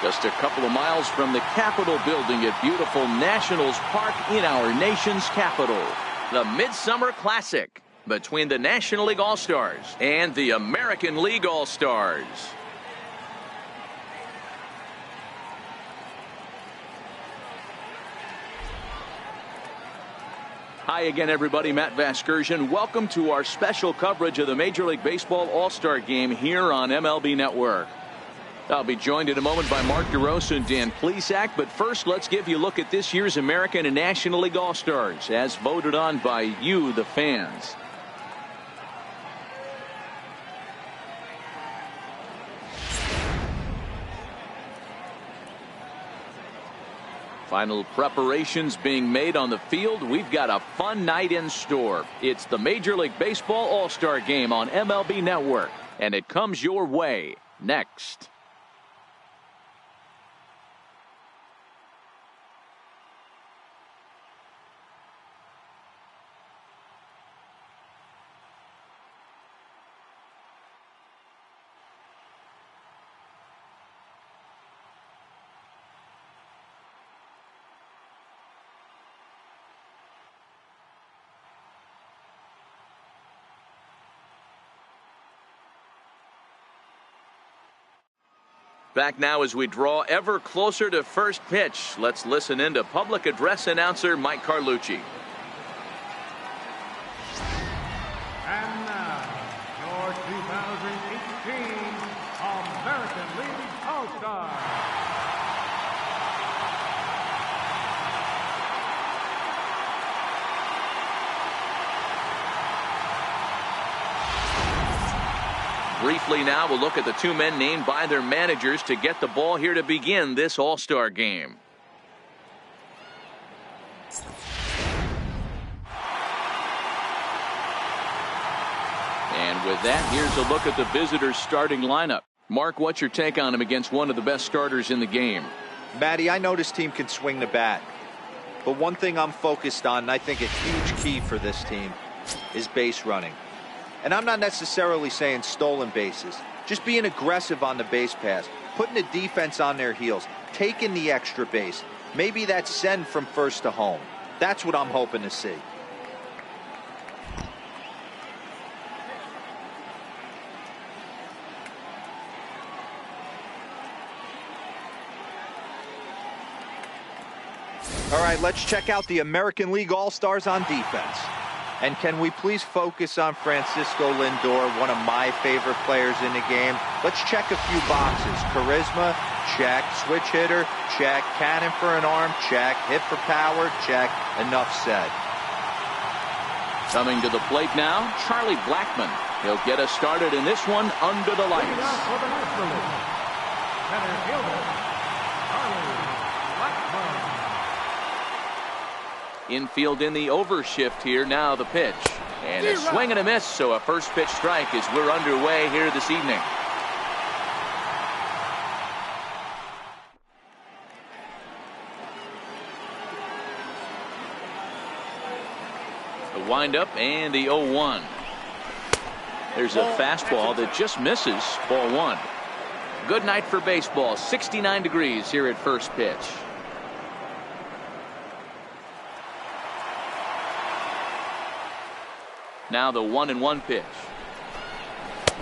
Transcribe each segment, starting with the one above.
Just a couple of miles from the Capitol building at beautiful Nationals Park in our nation's capital. The Midsummer Classic between the National League All-Stars and the American League All-Stars. Hi again, everybody. Matt Vasgersian. Welcome to our special coverage of the Major League Baseball All-Star Game here on MLB Network. I'll be joined in a moment by Mark DeRosa and Dan Plesac, but first let's give you a look at this year's American and National League All-Stars as voted on by you, the fans. Final preparations being made on the field. We've got a fun night in store. It's the Major League Baseball All-Star Game on MLB Network, and it comes your way next. Back now as we draw ever closer to first pitch. Let's listen in to public address announcer Mike Carlucci. And now, your 2018 American League All-Stars. Briefly now, we'll look at the two men named by their managers to get the ball here to begin this All-Star game. And with that, here's a look at the visitors' starting lineup. Mark, what's your take on him against one of the best starters in the game? Matty, I know this team can swing the bat. But one thing I'm focused on, and I think a huge key for this team, is base running. And I'm not necessarily saying stolen bases. Just being aggressive on the base pass, putting the defense on their heels, taking the extra base. Maybe that's send from first to home. That's what I'm hoping to see. All right, let's check out the American League All-Stars on defense. And can we please focus on Francisco Lindor, one of my favorite players in the game? Let's check a few boxes. Charisma, check. Switch hitter, check. Cannon for an arm, check. Hit for power, check. Enough said. Coming to the plate now, Charlie Blackmon. He'll get us started in this one under the lights. For the National League, center fielder, Charlie Blackmon. Infield in the overshift here. Now the pitch. And a swing and a miss, so a first pitch strike as we're underway here this evening. The windup and the 0-1. There's a fastball that just misses. Ball one. Good night for baseball. 69 degrees here at first pitch. Now the 1-1 pitch.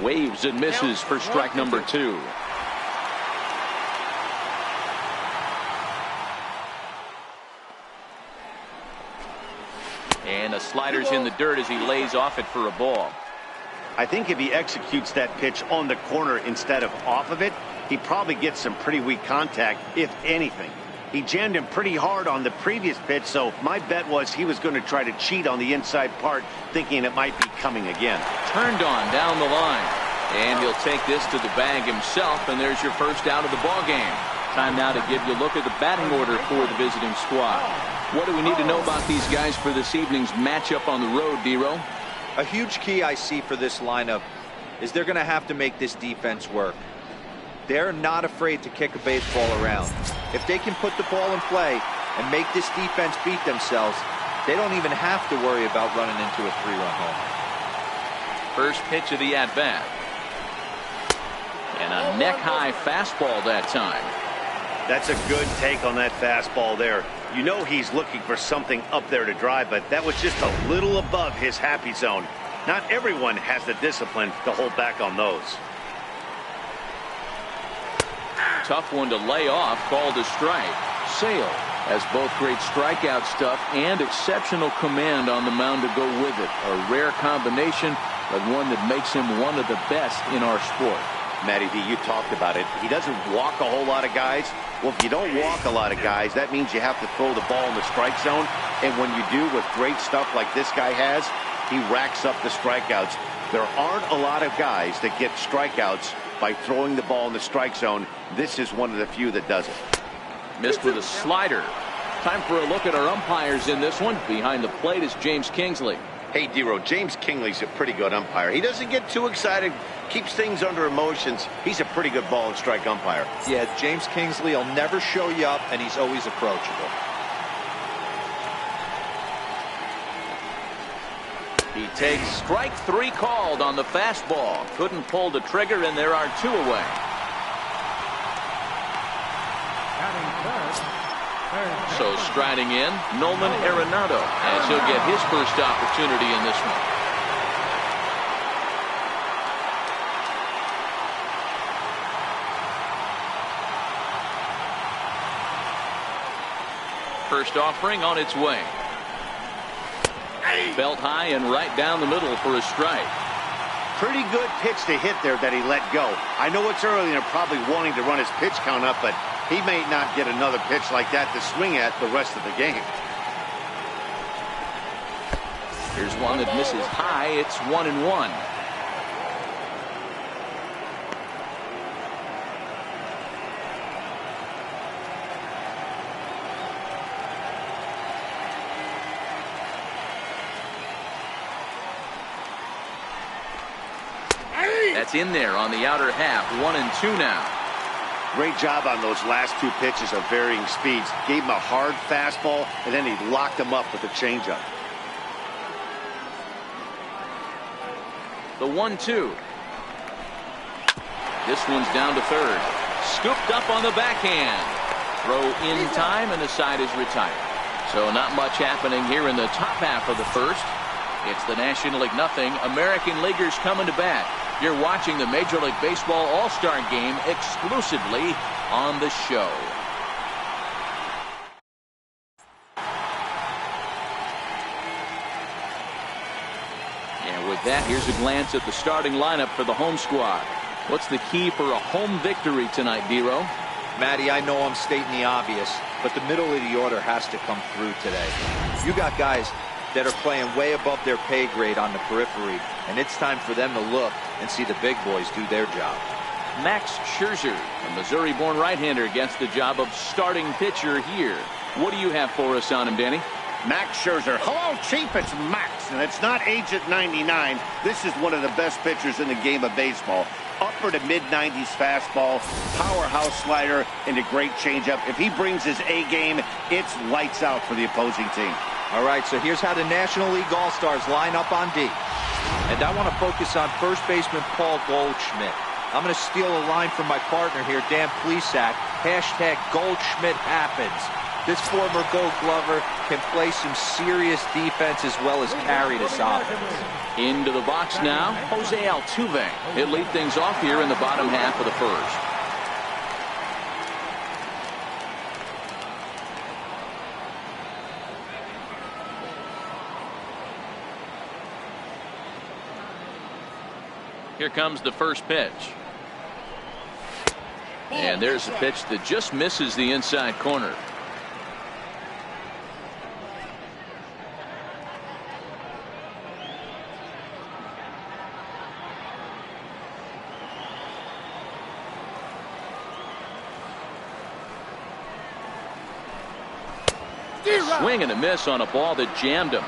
Waves and misses for strike number 2. And a slider's in the dirt as he lays off it for a ball. I think if he executes that pitch on the corner instead of off of it, he probably gets some pretty weak contact, if anything. He jammed him pretty hard on the previous pitch, so my bet was he was going to try to cheat on the inside part, thinking it might be coming again. Turned on down the line. And he'll take this to the bag himself, and there's your first out of the ball game. Time now to give you a look at the batting order for the visiting squad. What do we need to know about these guys for this evening's matchup on the road, D-Row? A huge key I see for this lineup is they're going to have to make this defense work. They're not afraid to kick a baseball around. If they can put the ball in play and make this defense beat themselves, they don't even have to worry about running into a 3-run home. First pitch of the at-bat. And a neck-high fastball that time. That's a good take on that fastball there. You know he's looking for something up there to drive, but that was just a little above his happy zone. Not everyone has the discipline to hold back on those. Tough one to lay off, called a strike. Sale has both great strikeout stuff and exceptional command on the mound to go with it. A rare combination, but one that makes him one of the best in our sport. Matty V, you talked about it. He doesn't walk a whole lot of guys. Well, if you don't walk a lot of guys, that means you have to throw the ball in the strike zone. And when you do with great stuff like this guy has, he racks up the strikeouts. There aren't a lot of guys that get strikeouts by throwing the ball in the strike zone. This is one of the few that does it. Missed with a slider. Time for a look at our umpires in this one. Behind the plate is James Kingsley. Hey, Dero, James Kingley's a pretty good umpire. He doesn't get too excited, keeps things under emotions. He's a pretty good ball and strike umpire. Yeah, James Kingsley will never show you up, and he's always approachable. He takes strike 3 called on the fastball. Couldn't pull the trigger, and there are 2 away. So striding in, Nolan Arenado, as he'll get his first opportunity in this one. First offering on its way. Belt high and right down the middle for a strike. Pretty good pitch to hit there that he let go. I know it's early and they're probably wanting to run his pitch count up, but he may not get another pitch like that to swing at the rest of the game. Here's one that misses high. It's 1-1. That's in there on the outer half. 1-2 now. Great job on those last 2 pitches of varying speeds. Gave him a hard fastball, and then he locked him up with a changeup. The 1-2. This one's down to third. Scooped up on the backhand. Throw in time, and the side is retired. So not much happening here in the top half of the first. It's the National League nothing. American Leaguers coming to bat. You're watching the Major League Baseball All-Star Game exclusively on the show. And with that, here's a glance at the starting lineup for the home squad. What's the key for a home victory tonight, Dero? Matty, I know I'm stating the obvious, but the middle of the order has to come through today. You got guys that are playing way above their pay grade on the periphery, and it's time for them to look and see the big boys do their job. Max Scherzer, a Missouri-born right-hander, gets the job of starting pitcher here. What do you have for us on him, Danny? Max Scherzer. Hello, Chief. It's Max, and it's not Agent 99. This is one of the best pitchers in the game of baseball. Upper to mid-90s fastball, powerhouse slider, and a great changeup. If he brings his A game, it's lights out for the opposing team. All right, so here's how the National League All-Stars line up on D. And I want to focus on first baseman Paul Goldschmidt. I'm going to steal a line from my partner here, Dan Plesac. Hashtag Goldschmidt happens. This former Gold Glover can play some serious defense as well as carry this offense. Into the box now, Jose Altuve. He'll lead things off here in the bottom half of the first. Here comes the first pitch. And there's a pitch that just misses the inside corner. Swing and a miss on a ball that jammed him.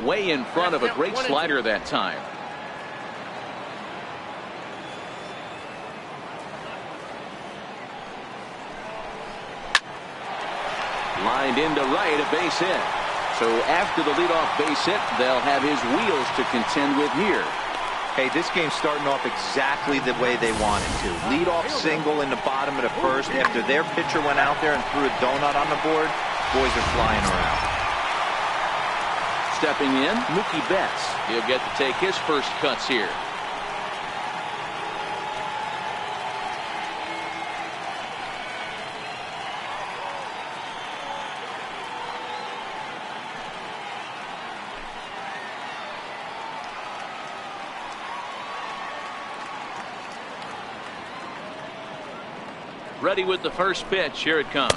Way in front of a great slider that time. Lined into right, a base hit. So after the leadoff base hit, they'll have his wheels to contend with here. Hey, this game's starting off exactly the way they wanted to. Leadoff single in the bottom of the first after their pitcher went out there and threw a donut on the board. Boys are flying around. Stepping in, Mookie Betts. He'll get to take his first cuts here. Ready with the first pitch. Here it comes.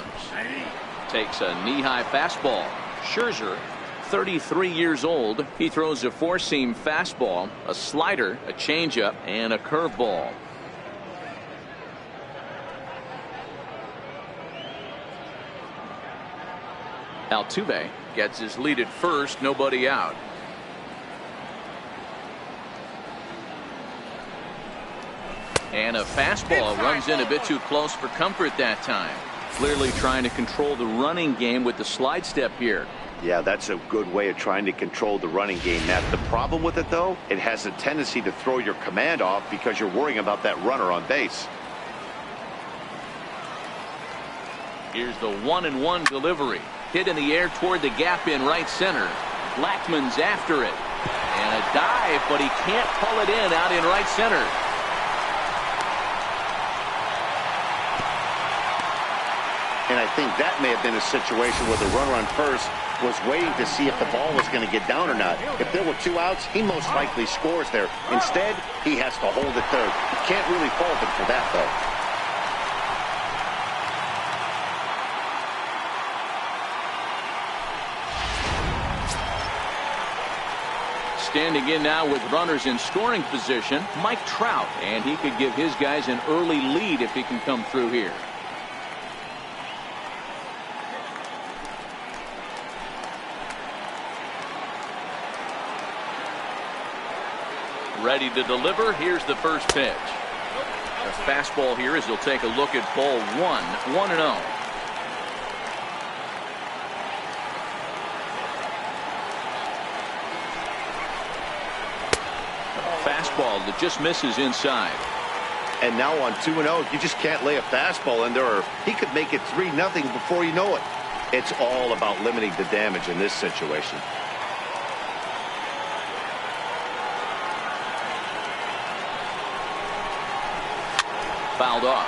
Takes a knee-high fastball. Scherzer, 33 years old. He throws a four-seam fastball, a slider, a changeup, and a curveball. Altuve gets his lead at first, nobody out. And a fastball runs in a bit too close for comfort that time. Clearly trying to control the running game with the slide step here. Yeah, that's a good way of trying to control the running game, Matt. The problem with it, though, it has a tendency to throw your command off because you're worrying about that runner on base. Here's the 1-1 delivery. Hit in the air toward the gap in right center. Blackmon's after it. And a dive, but he can't pull it in out in right center. And I think that may have been a situation where the runner on first was waiting to see if the ball was going to get down or not. If there were two outs, he most likely scores there. Instead, he has to hold it third. Can't really fault him for that, though. Standing in now with runners in scoring position, Mike Trout. And he could give his guys an early lead if he can come through here. Ready to deliver. Here's the first pitch. A fastball here as he'll take a look at ball 1-0. Fastball that just misses inside. And now on 2-0, you just can't lay a fastball in there, or he could make it 3-0 before you know it. It's all about limiting the damage in this situation. Fouled off.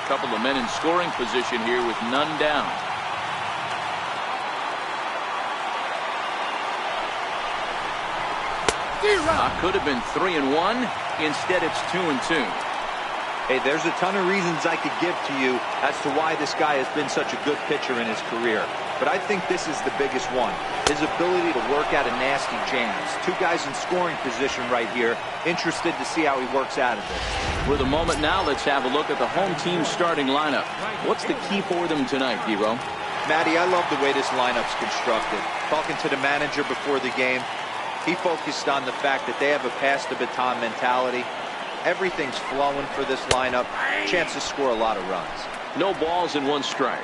A couple of men in scoring position here with none down. Could have been 3-1. Instead, it's 2-2. Hey, there's a ton of reasons I could give to you as to why this guy has been such a good pitcher in his career. But I think this is the biggest one. His ability to work out of nasty jams. Two guys in scoring position right here. Interested to see how he works out of it. With a moment now, let's have a look at the home team starting lineup. What's the key for them tonight, Hero? Matty, I love the way this lineup's constructed. Talking to the manager before the game, he focused on the fact that they have a pass the baton mentality. Everything's flowing for this lineup. Chance to score a lot of runs. No balls and one strike.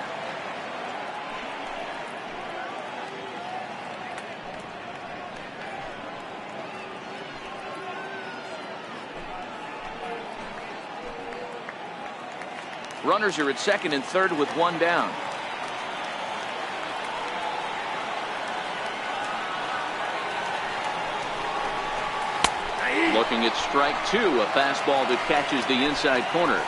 Runners are at second and third with one down. Looking at strike two, a fastball that catches the inside corner.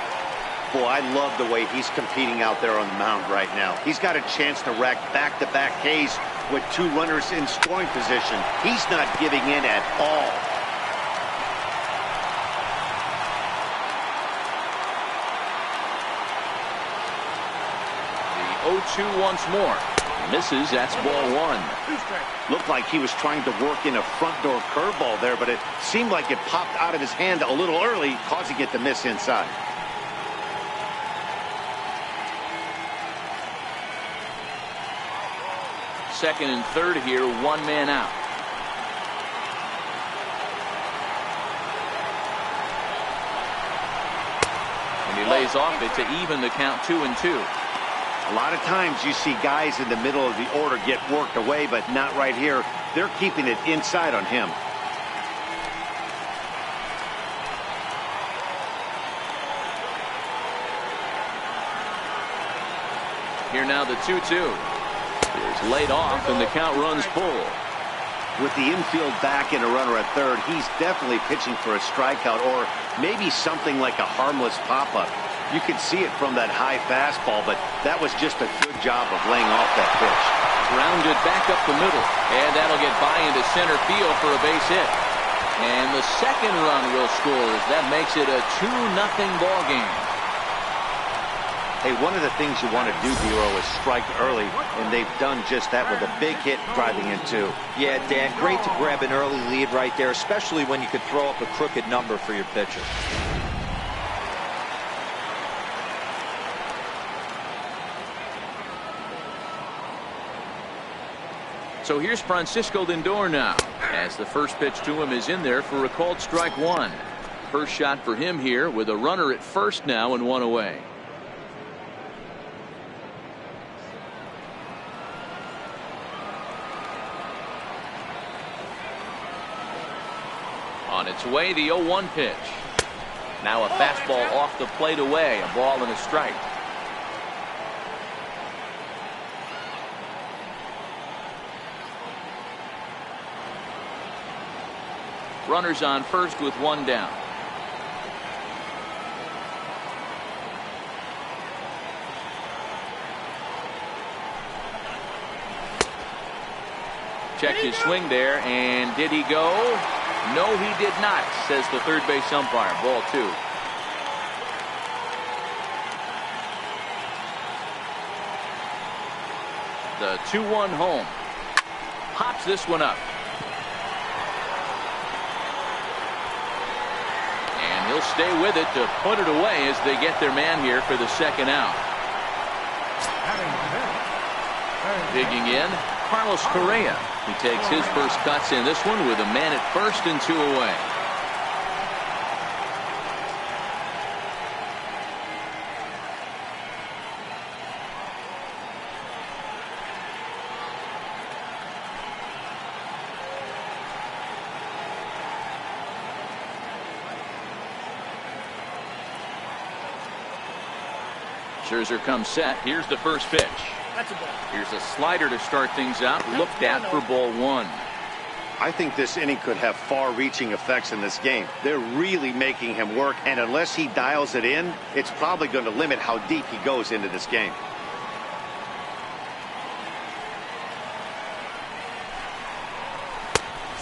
Boy, I love the way he's competing out there on the mound right now. He's got a chance to rack back-to-back Ks with two runners in scoring position. He's not giving in at all. The 0-2 once more. Misses. That's ball one. Looked like he was trying to work in a front door curveball there, but it seemed like it popped out of his hand a little early, causing it to miss inside. Second and third here, one man out. And he lays off it to even the count 2-2. A lot of times you see guys in the middle of the order get worked away, but not right here. They're keeping it inside on him. Here now the 2-2. Is laid off and the count runs full. With the infield back and a runner at third, he's definitely pitching for a strikeout or maybe something like a harmless pop-up. You can see it from that high fastball, but that was just a good job of laying off that pitch. Grounded back up the middle, and that'll get by into center field for a base hit. And the second run will score as that makes it a 2-0 ball game. Hey, one of the things you want to do, Bureau, is strike early, and they've done just that with a big hit driving in two. Yeah, Dan, great to grab an early lead right there, especially when you could throw up a crooked number for your pitcher. So here's Francisco Lindor now, as the first pitch to him is in there for a called strike one. First shot for him here with a runner at first now and one away. On its way, the 0-1 pitch. Now a fastball off the plate away, a ball and a strike. Runners on first with one down. Checked his swing there, and did he go? No, he did not, says the third base umpire. Ball two. The 2-1 home. Pops this one up. And he'll stay with it to put it away as they get their man here for the second out. Digging in, Carlos Correa. He takes his first cuts in this one with a man at first and two away. Scherzer comes set. Here's the first pitch. Here's a slider to start things out. Looked at for ball one. I think this inning could have far-reaching effects in this game. They're really making him work, and unless he dials it in, it's probably going to limit how deep he goes into this game.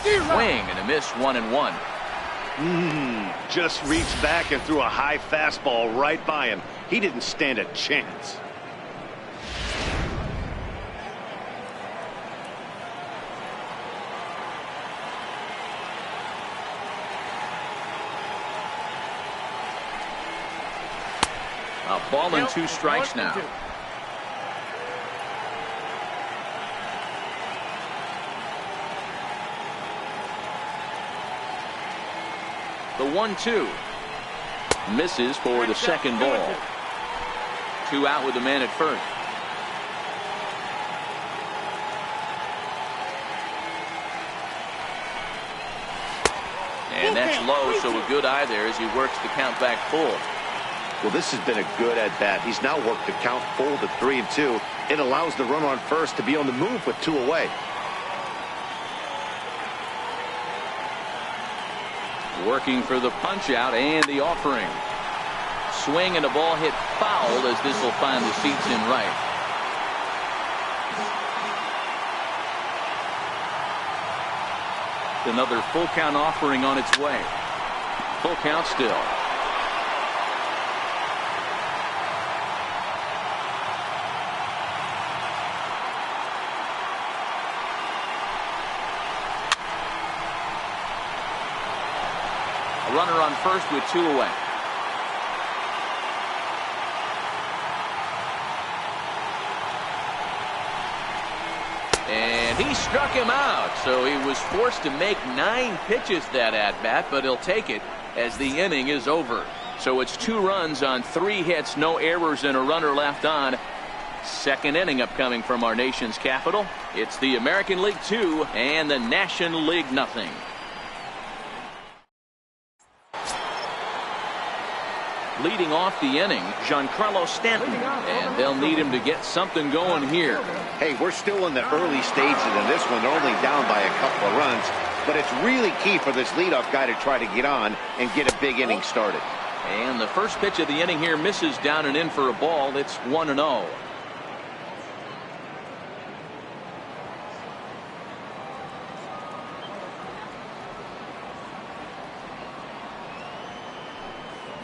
Swing and a miss, 1-1. Just reached back and threw a high fastball right by him. He didn't stand a chance. A ball and two strikes now. The 1-2 misses for the second ball. Two out with the man at first. And that's low, so a good eye there as he works the count back full. Well, this has been a good at-bat. He's now worked the count full to 3-2. It allows the runner on first to be on the move with two away. Working for the punch out and the offering. Swing and a ball hit foul as this will find the seats in right. Another full count offering on its way. Full count still. A runner on first with two away. And he struck him out, so he was forced to make 9 pitches that at-bat, but he'll take it as the inning is over. So it's 2 runs on 3 hits, no errors, and a runner left on. Second inning upcoming from our nation's capital. It's the American League 2 and the National League nothing. Leading off the inning, Giancarlo Stanton, and they'll need him to get something going here. Hey, we're still in the early stages of this one. They're only down by a couple of runs, but it's really key for this leadoff guy to try to get on and get a big inning started. And the first pitch of the inning here misses down and in for a ball. It's 1-0.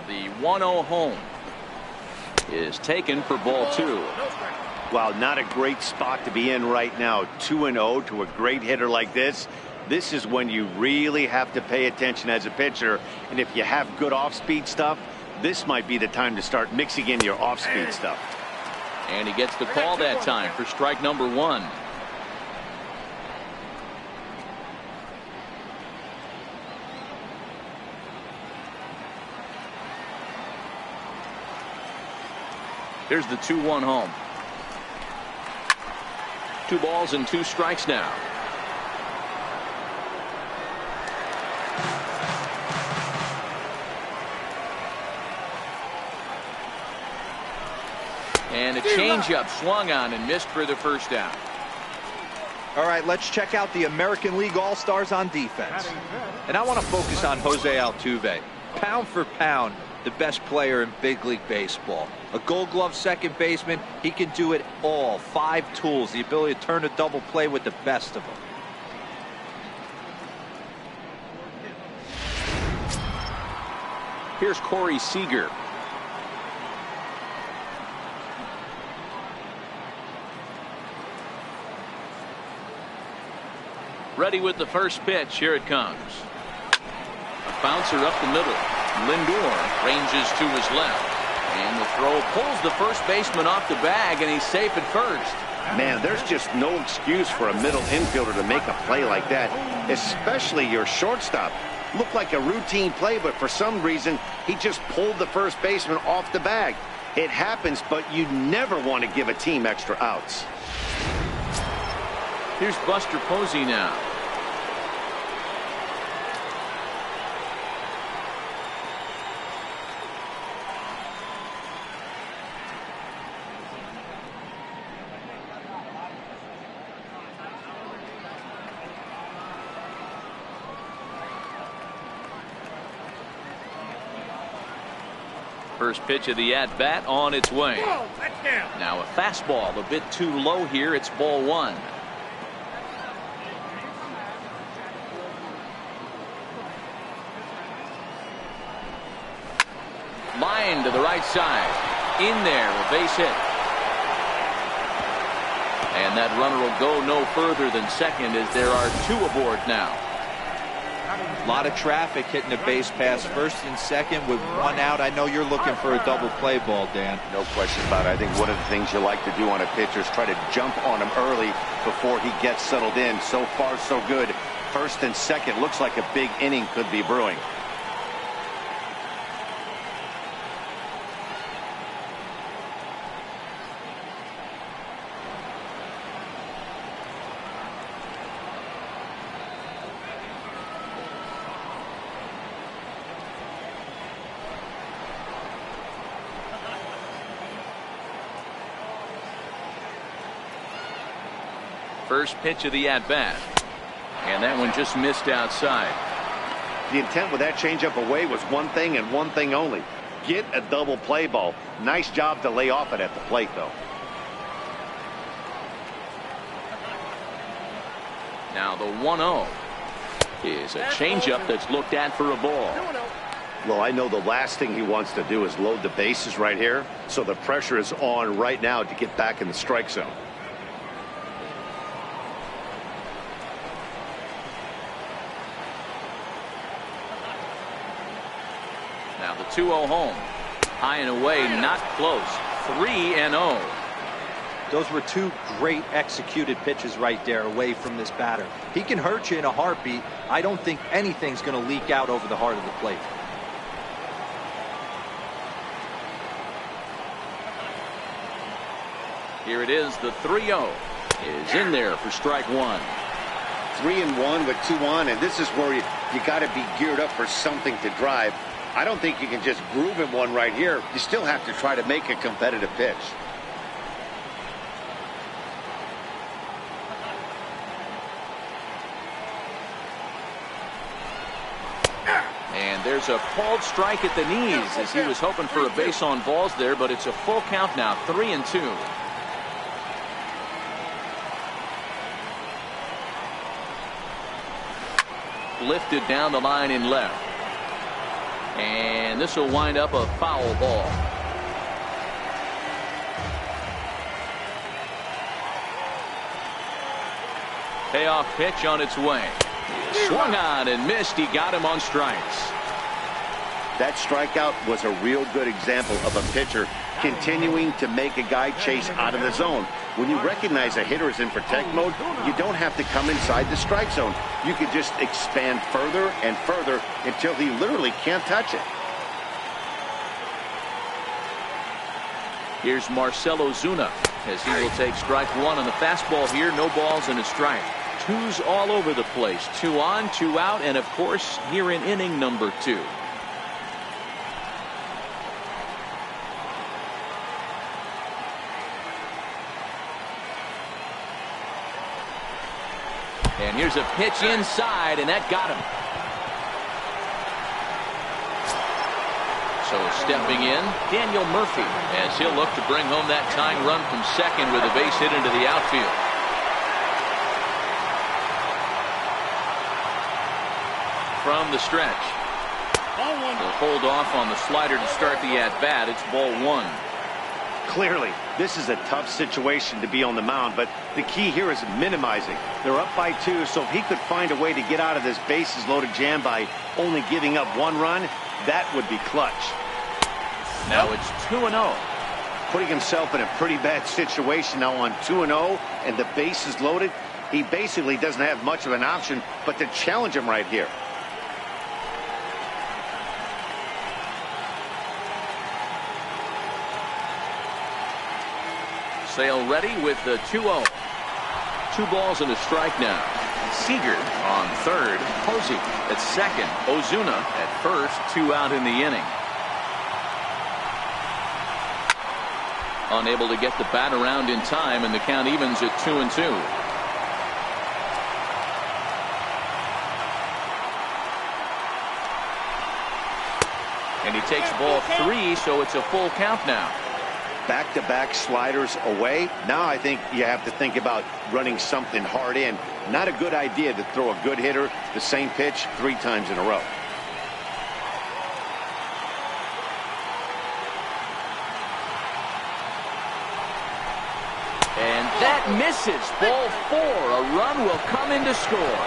The 1-0 home is taken for ball 2. Wow, not a great spot to be in right now. 2-0 to a great hitter like this. This is when you really have to pay attention as a pitcher. And if you have good off-speed stuff, this might be the time to start mixing in your off-speed stuff. And he gets the call that time for strike number 1. Here's the 2-1 home. 2 balls and 2 strikes now. And a changeup swung on and missed for the first down. All right, let's check out the American League All-Stars on defense. And I want to focus on Jose Altuve. Pound for pound, the best player in big league baseball. A Gold Glove second baseman, he can do it all. 5 tools, the ability to turn a double play with the best of them. Here's Corey Seager. Ready with the first pitch. Here it comes. A bouncer up the middle. Lindor ranges to his left. And the throw pulls the first baseman off the bag, and he's safe at first. Man, there's just no excuse for a middle infielder to make a play like that, especially your shortstop. Looked like a routine play, but for some reason, he just pulled the first baseman off the bag. It happens, but you never want to give a team extra outs. Here's Buster Posey now. First pitch of the at-bat on its way. Now a fastball a bit too low here. It's ball 1. Line to the right side. In there, a base hit. And that runner will go no further than second as there are 2 aboard now. A lot of traffic hitting the base pass first and second with 1 out. I know you're looking for a double play ball, Dan. No question about it. I think one of the things you like to do on a pitcher is try to jump on him early before he gets settled in. So far, so good. First and second, looks like a big inning could be brewing. First pitch of the at-bat. And that one just missed outside. The intent with that changeup away was one thing and one thing only. Get a double play ball. Nice job to lay off it at the plate, though. Now the 1-0 is a changeup that's looked at for a ball. Well, I know the last thing he wants to do is load the bases right here. So the pressure is on right now to get back in the strike zone. Now the 2-0 home. High and away, not close. 3-0. Those were 2 great executed pitches right there away from this batter. He can hurt you in a heartbeat. I don't think anything's going to leak out over the heart of the plate. Here it is. The 3-0 is in there for strike one. 3-1 with 2 on, and this is where you got to be geared up for something to drive. I don't think you can just groove in one right here. You still have to try to make a competitive pitch. And there's a called strike at the knees as he was hoping for a base on balls there, but it's a full count now, 3-2. Lifted down the line in left. And this will wind up a foul ball. Payoff pitch on its way. Swung on and missed. He got him on strikes. That strikeout was a real good example of a pitcher continuing to make a guy chase out of the zone. When you recognize a hitter is in protect mode, you don't have to come inside the strike zone. You can just expand further and further until he literally can't touch it. Here's Marcell Ozuna as he will take strike one on the fastball here. No balls and a strike. Twos all over the place. 2 on, 2 out, and of course here in inning number 2. And here's a pitch inside, and that got him. So stepping in, Daniel Murphy, as he'll look to bring home that tying run from second with a base hit into the outfield. From the stretch. He'll hold off on the slider to start the at-bat. It's ball 1. Clearly, this is a tough situation to be on the mound, but the key here is minimizing. They're up by 2, so if he could find a way to get out of this bases-loaded jam by only giving up 1 run, that would be clutch. Now it's 2-0. Putting himself in a pretty bad situation now on 2-0, and the bases loaded. He basically doesn't have much of an option but to challenge him right here. Sale ready with the 2-0. 2 balls and a strike now. Seager on third. Posey at second. Ozuna at first. 2 out in the inning. Unable to get the bat around in time, and the count evens at 2-2. And he takes ball 3, so it's a full count now. Back-to-back sliders away. Now I think you have to think about running something hard in. Not a good idea to throw a good hitter the same pitch 3 times in a row. And that misses. Ball 4. A run will come in to score.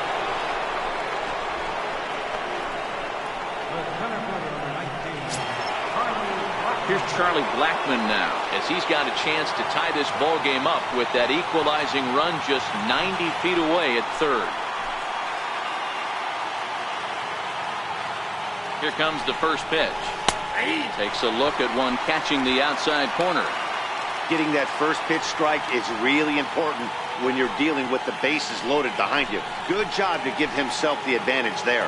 Here's Charlie Blackmon now, as he's got a chance to tie this ball game up with that equalizing run just 90 feet away at third. Here comes the first pitch. Takes a look at one catching the outside corner. Getting that first pitch strike is really important when you're dealing with the bases loaded behind you. Good job to give himself the advantage there.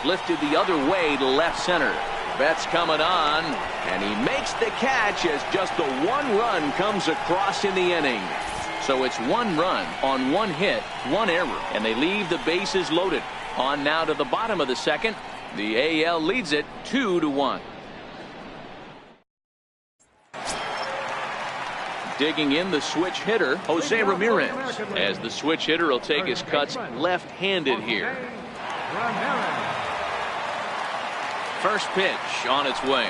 Lifted the other way to left center. Betts coming on, and he makes the catch as just the 1 run comes across in the inning. So it's 1 run on 1 hit, 1 error, and they leave the bases loaded. On now to the bottom of the second. The AL leads it 2-1. Digging in the switch hitter, Jose Ramirez, as the switch hitter will take his cuts left-handed here. First pitch on its way.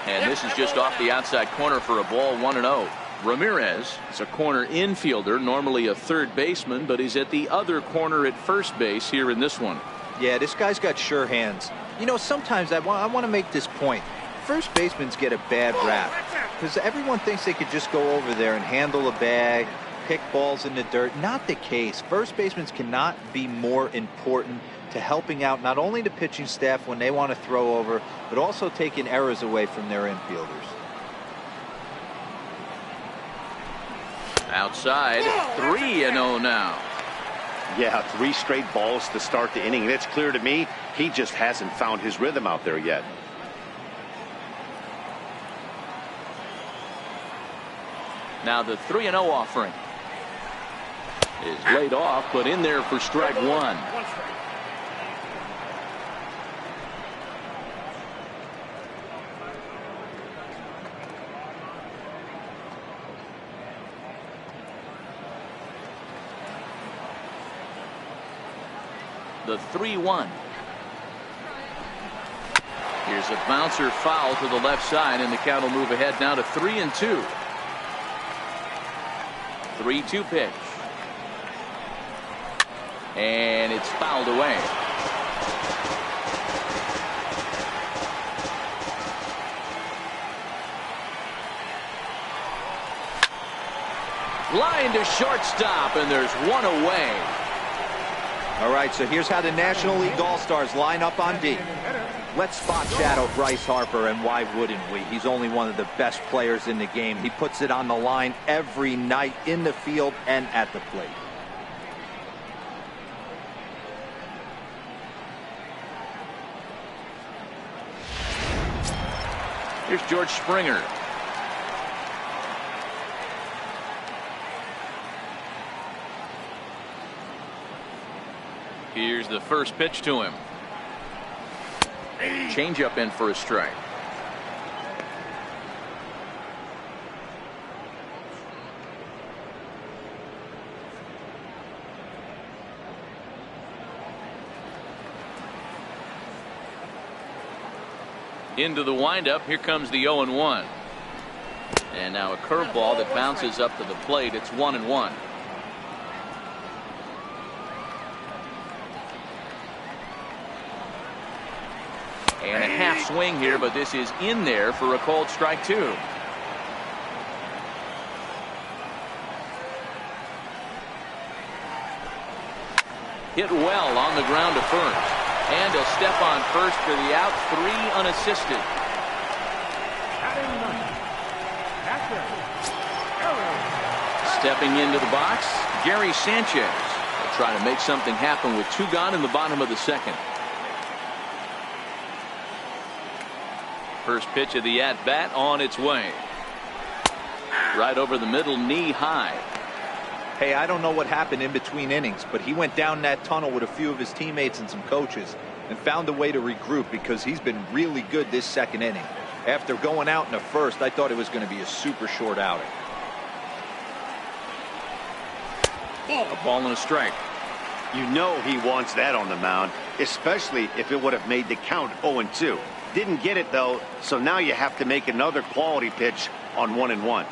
And this is just off the outside corner for a ball, 1-0. Ramirez is a corner infielder, normally a third baseman, but he's at the other corner at first base here in this one. Yeah, this guy's got sure hands. You know, sometimes I want to make this point. First basemen get a bad rap because everyone thinks they could just go over there and handle a bag, pick balls in the dirt. Not the case. First basemen cannot be more important to helping out not only the pitching staff when they want to throw over, but also taking errors away from their infielders. Outside, 3-0 now. Yeah, 3 straight balls to start the inning. It's clear to me he just hasn't found his rhythm out there yet. Now the 3-0 offering is laid off, but in there for strike 1. The 3-1. Here's a bouncer foul to the left side, and the count will move ahead now to 3-2. 3-2 pitch. And it's fouled away. Line to shortstop, and there's one away. All right, so here's how the National League All-Stars line up on D. Let's spot shadow Bryce Harper, and why wouldn't we? He's only one of the best players in the game. He puts it on the line every night in the field and at the plate. Here's George Springer. Here's the first pitch to him. Changeup in for a strike. Into the windup. Here comes the 0-1. And now a curveball that bounces up to the plate. It's 1-1. And a half swing here, but this is in there for a called strike 2. Hit well on the ground to first. And a step on first for the out. 3 unassisted. Stepping into the box, Gary Sanchez. They'll try to make something happen with 2 gone in the bottom of the second. First pitch of the at-bat on its way. Right over the middle, knee high. Hey, I don't know what happened in between innings, but he went down that tunnel with a few of his teammates and some coaches and found a way to regroup, because he's been really good this second inning. After going out in the first, I thought it was going to be a super short outing. A ball and a strike. You know he wants that on the mound, especially if it would have made the count 0-2. Didn't get it, though, so now you have to make another quality pitch on 1-1.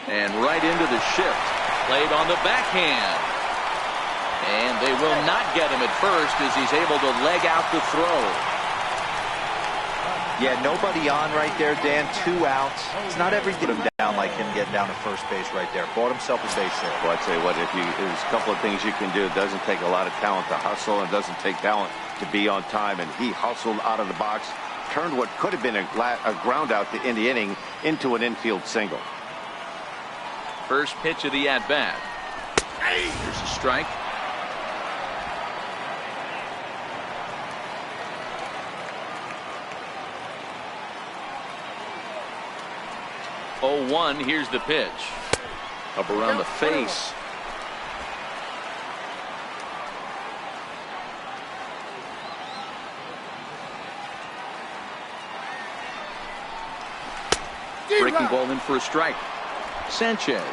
And right into the shift. Played on the backhand. And they will not get him at first as he's able to leg out the throw. Yeah, nobody on right there, Dan. 2 outs. It's not everything down like him getting down to first base right there. Bought himself a base hit. Well, I'd say what, there's a couple of things you can do. It doesn't take a lot of talent to hustle, and it doesn't take talent to be on time. And he hustled out of the box, turned what could have been a ground out in the inning into an infield single. First pitch of the at-bat. Here's a strike. Oh, 1. Here's the pitch. Up around the face. Breaking ball in for a strike. Sanchez,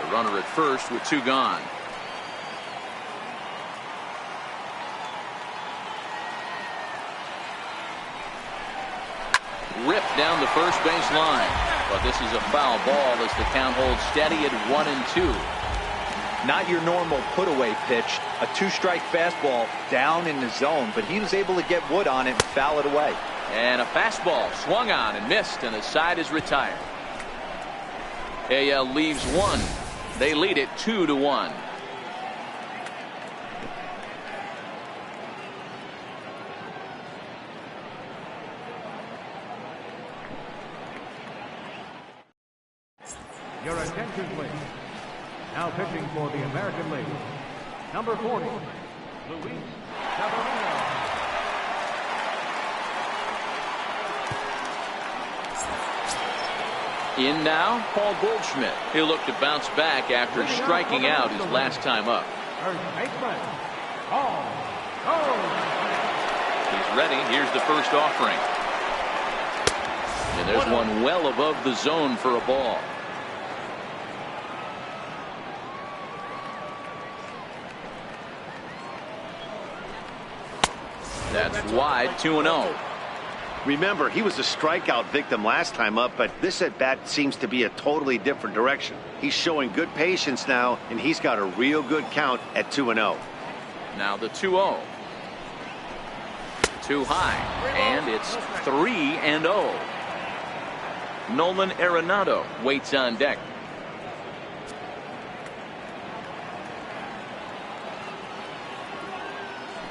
the runner at first with 2 gone. Ripped down the first base line. But this is a foul ball as the count holds steady at 1-2. Not your normal put-away pitch. A 2-strike fastball down in the zone, but he was able to get wood on it and foul it away. And a fastball swung on and missed, and the side is retired. AL leaves 1. They lead it 2-1. Your attention, please. Now pitching for the American League, number 40, Luis Severino. In now, Paul Goldschmidt. He'll look to bounce back after striking out his last time up. First baseman, Paul Goldschmidt. He's ready. Here's the first offering. And there's one well above the zone for a ball. That's wide, 2-0. Remember, he was a strikeout victim last time up, but this at bat seems to be a totally different direction. He's showing good patience now, and he's got a real good count at 2-0. Now the 2-0. Too high, and it's 3-0. Nolan Arenado waits on deck.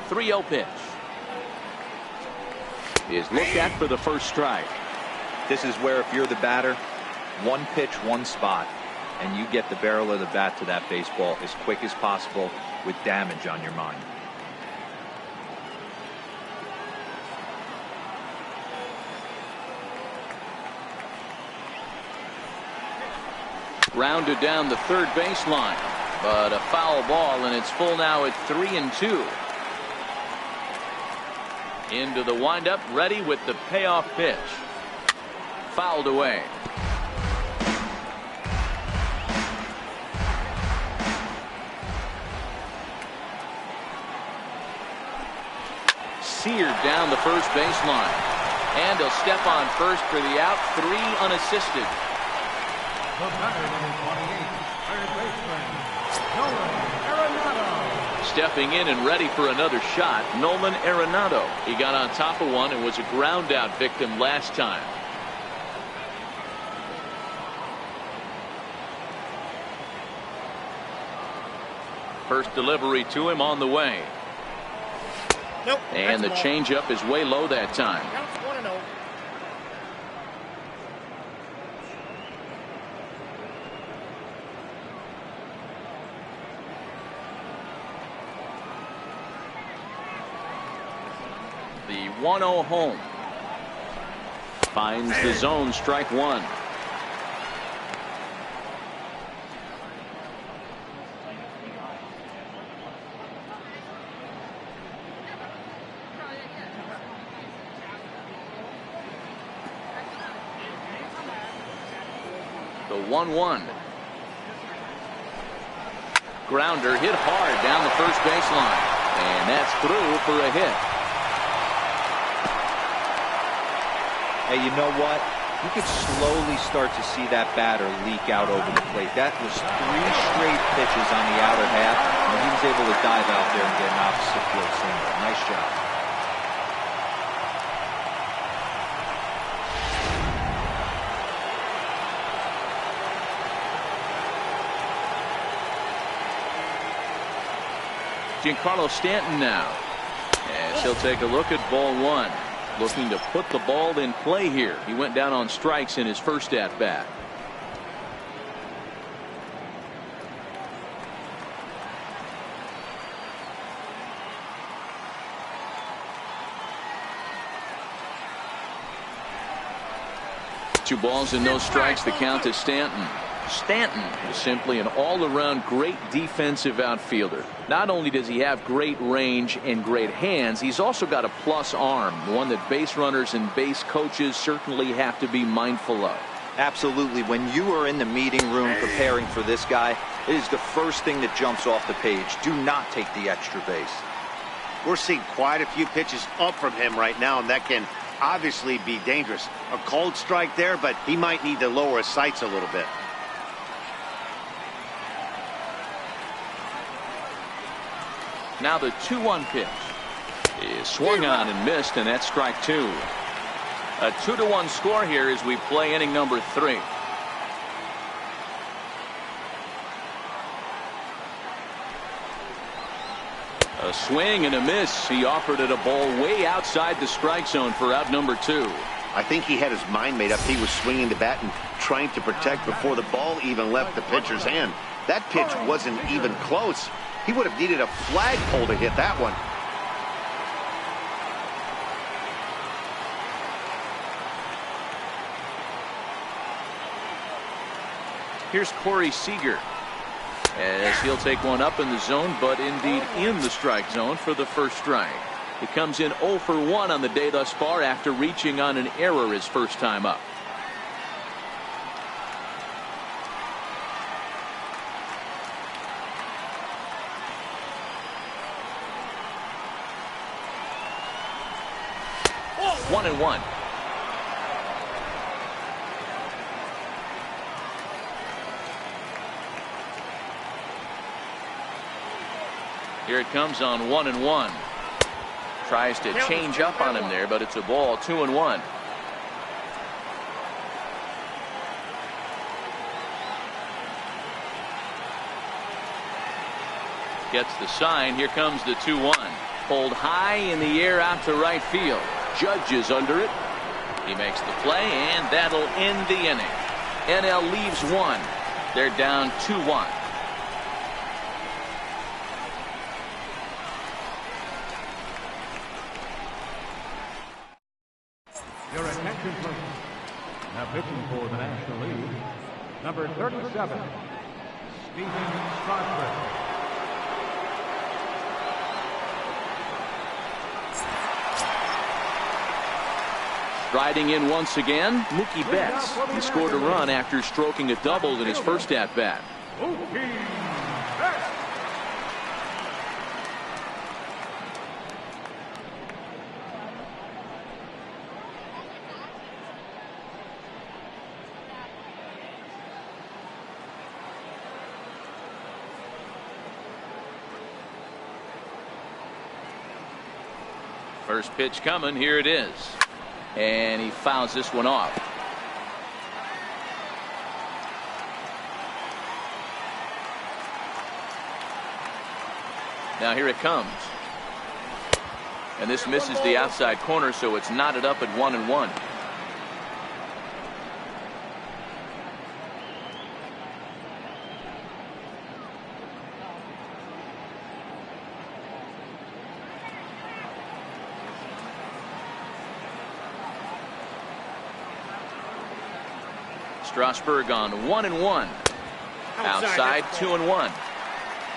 Three-0 pitch is looked at for the first strike. This is where if you're the batter, one pitch, one spot, and you get the barrel of the bat to that baseball as quick as possible with damage on your mind. Rounded down the third baseline, but a foul ball, and it's full now at 3-2. Into the windup, ready with the payoff pitch. Fouled away. Seared down the first baseline, and he'll step on first for the out. 3 unassisted. The batter, number 28, third baseman, Nolan Arenado. Stepping in and ready for another shot, Nolan Arenado. He got on top of one and was a ground out victim last time. First delivery to him on the way. Nope, and the changeup is way low that time. Counts 1-0. The 1-0 home. Finds the zone, strike one. The 1-1. Grounder hit hard down the first baseline, and that's through for a hit. Hey, you know what? You could slowly start to see that batter leak out over the plate. That was 3 straight pitches on the outer half, and he was able to dive out there and get an opposite field single. Nice job. Giancarlo Stanton now, as he'll take a look at ball one. Looking to put the ball in play here. He went down on strikes in his first at bat. Two balls and no strikes. The count to Stanton. Stanton is simply an all-around great defensive outfielder. Not only does he have great range and great hands, he's also got a plus arm, one that base runners and base coaches certainly have to be mindful of. Absolutely. When you are in the meeting room preparing for this guy, it is the first thing that jumps off the page. Do not take the extra base. We're seeing quite a few pitches up from him right now, and that can obviously be dangerous. A cold strike there, but he might need to lower his sights a little bit. Now the 2-1 pitch is swung on and missed, and that's strike two. A 2-1 score here as we play inning number 3. A swing and a miss. He offered it a ball way outside the strike zone for out number 2. I think he had his mind made up. He was swinging the bat and trying to protect before the ball even left the pitcher's hand. That pitch wasn't even close. He would have needed a flagpole to hit that one. Here's Corey Seager, as he'll take one up in the zone, but indeed in the strike zone for the first strike. He comes in 0 for 1 on the day thus far after reaching on an error his first time up. Oh. 1-1. Here it comes on 1-1. Tries to change up on him there, but it's a ball. 2-1. Gets the sign. Here comes the 2-1. Pulled high in the air out to right field. Judge is under it. He makes the play, and that'll end the inning. NL leaves one. They're down 2-1. Your attention, please. Now pitching for the National League, number 37, Stephen Strasburg. Striding in once again, Mookie Betts. He scored a run after stroking a double in his first at-bat. Mookie Betts. First pitch coming. Here it is. And he fouls this one off. Now here it comes. And this misses the outside corner, so it's knotted up at 1-1. Strasburg on 1-1. Outside 2-1.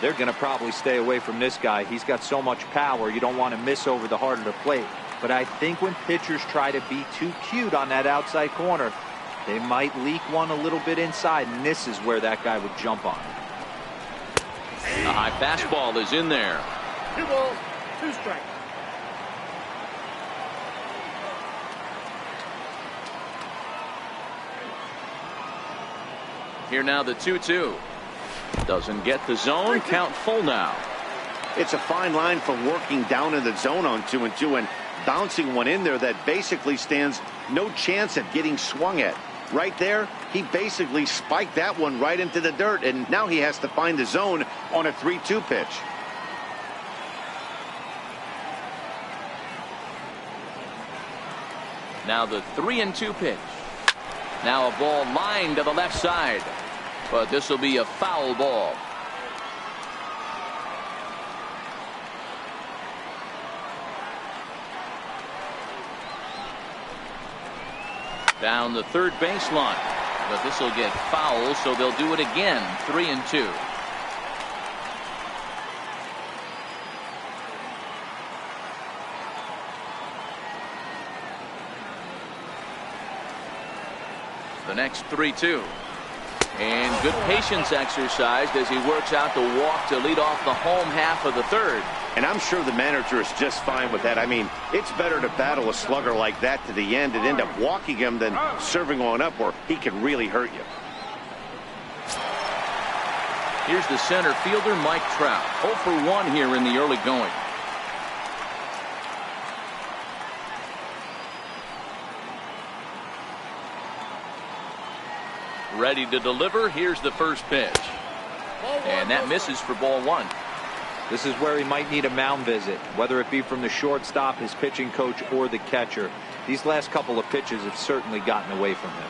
They're going to probably stay away from this guy. He's got so much power. You don't want to miss over the heart of the plate. But I think when pitchers try to be too cute on that outside corner, they might leak one a little bit inside, and this is where that guy would jump on. A high fastball is in there. 2 balls, 2 strikes. Here now the 2-2. Doesn't get the zone. Count full now. It's a fine line from working down in the zone on 2-2 and bouncing one in there that basically stands no chance of getting swung at. Right there, he basically spiked that one right into the dirt, and now he has to find the zone on a 3-2 pitch. Now the 3-2 pitch. Now a ball lined to the left side. But this will be a foul ball. Down the third baseline. But this will get foul, so they'll do it again. 3-2. The next 3-2. And good patience exercised as he works out the walk to lead off the home half of the third. And I'm sure the manager is just fine with that. I mean, it's better to battle a slugger like that to the end and end up walking him than serving on up where he can really hurt you. Here's the center fielder, Mike Trout. 0 for 1 here in the early going. Ready to deliver. Here's the first pitch. And that misses for ball 1. This is where he might need a mound visit, whether it be from the shortstop, his pitching coach, or the catcher. These last couple of pitches have certainly gotten away from him.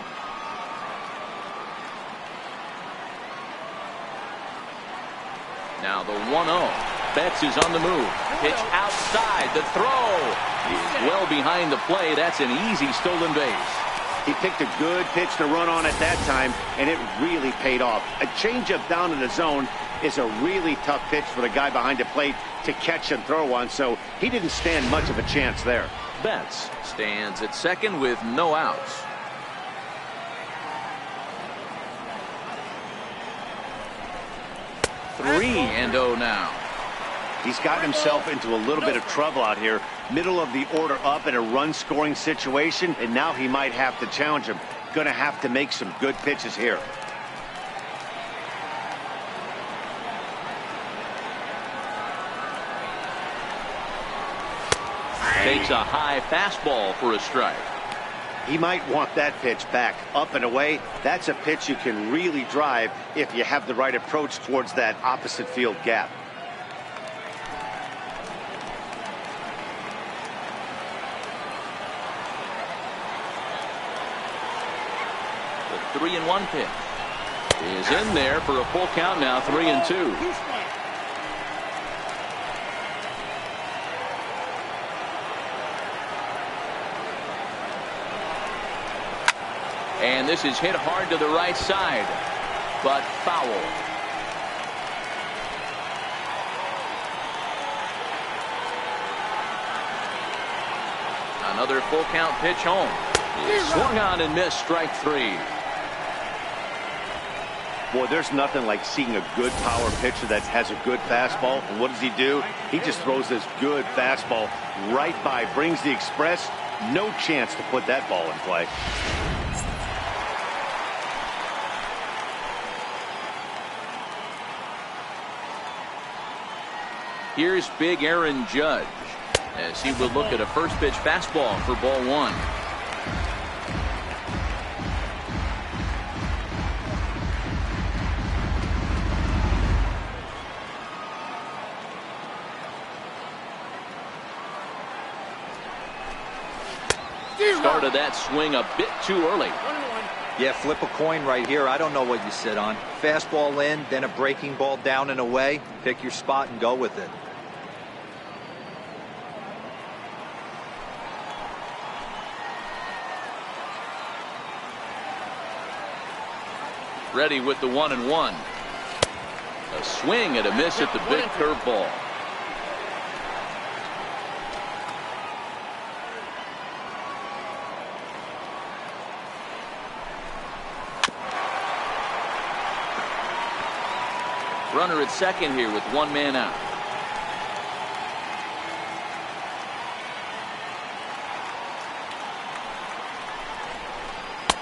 Now the 1-0. Betts is on the move. Pitch outside. The throw is well behind the play. That's an easy stolen base. He picked a good pitch to run on at that time, and it really paid off. A changeup down in the zone is a really tough pitch for the guy behind the plate to catch and throw on, so he didn't stand much of a chance there. Betts stands at second with no outs. Three and 0 now. He's gotten himself into a little bit of trouble out here. Middle of the order up in a run-scoring situation, and now he might have to challenge him. Going to have to make some good pitches here. Takes a high fastball for a strike. He might want that pitch back. Up and away, that's a pitch you can really drive if you have the right approach towards that opposite field gap. The 3-1 pitch is in there for a full count now. 3-2. And this is hit hard to the right side, but foul. Another full count pitch home. Swung on and missed. Strike 3. Boy, there's nothing like seeing a good power pitcher that has a good fastball. And what does he do? He just throws this good fastball right by, brings the express. No chance to put that ball in play. Here's big Aaron Judge as he will look at a first pitch fastball for ball 1. Started that swing a bit too early. Yeah, flip a coin right here. I don't know what you sit on. Fastball in, then a breaking ball down and away. Pick your spot and go with it. Ready with the 1-1. A swing and a miss at the big curveball. Runner at second here with one man out.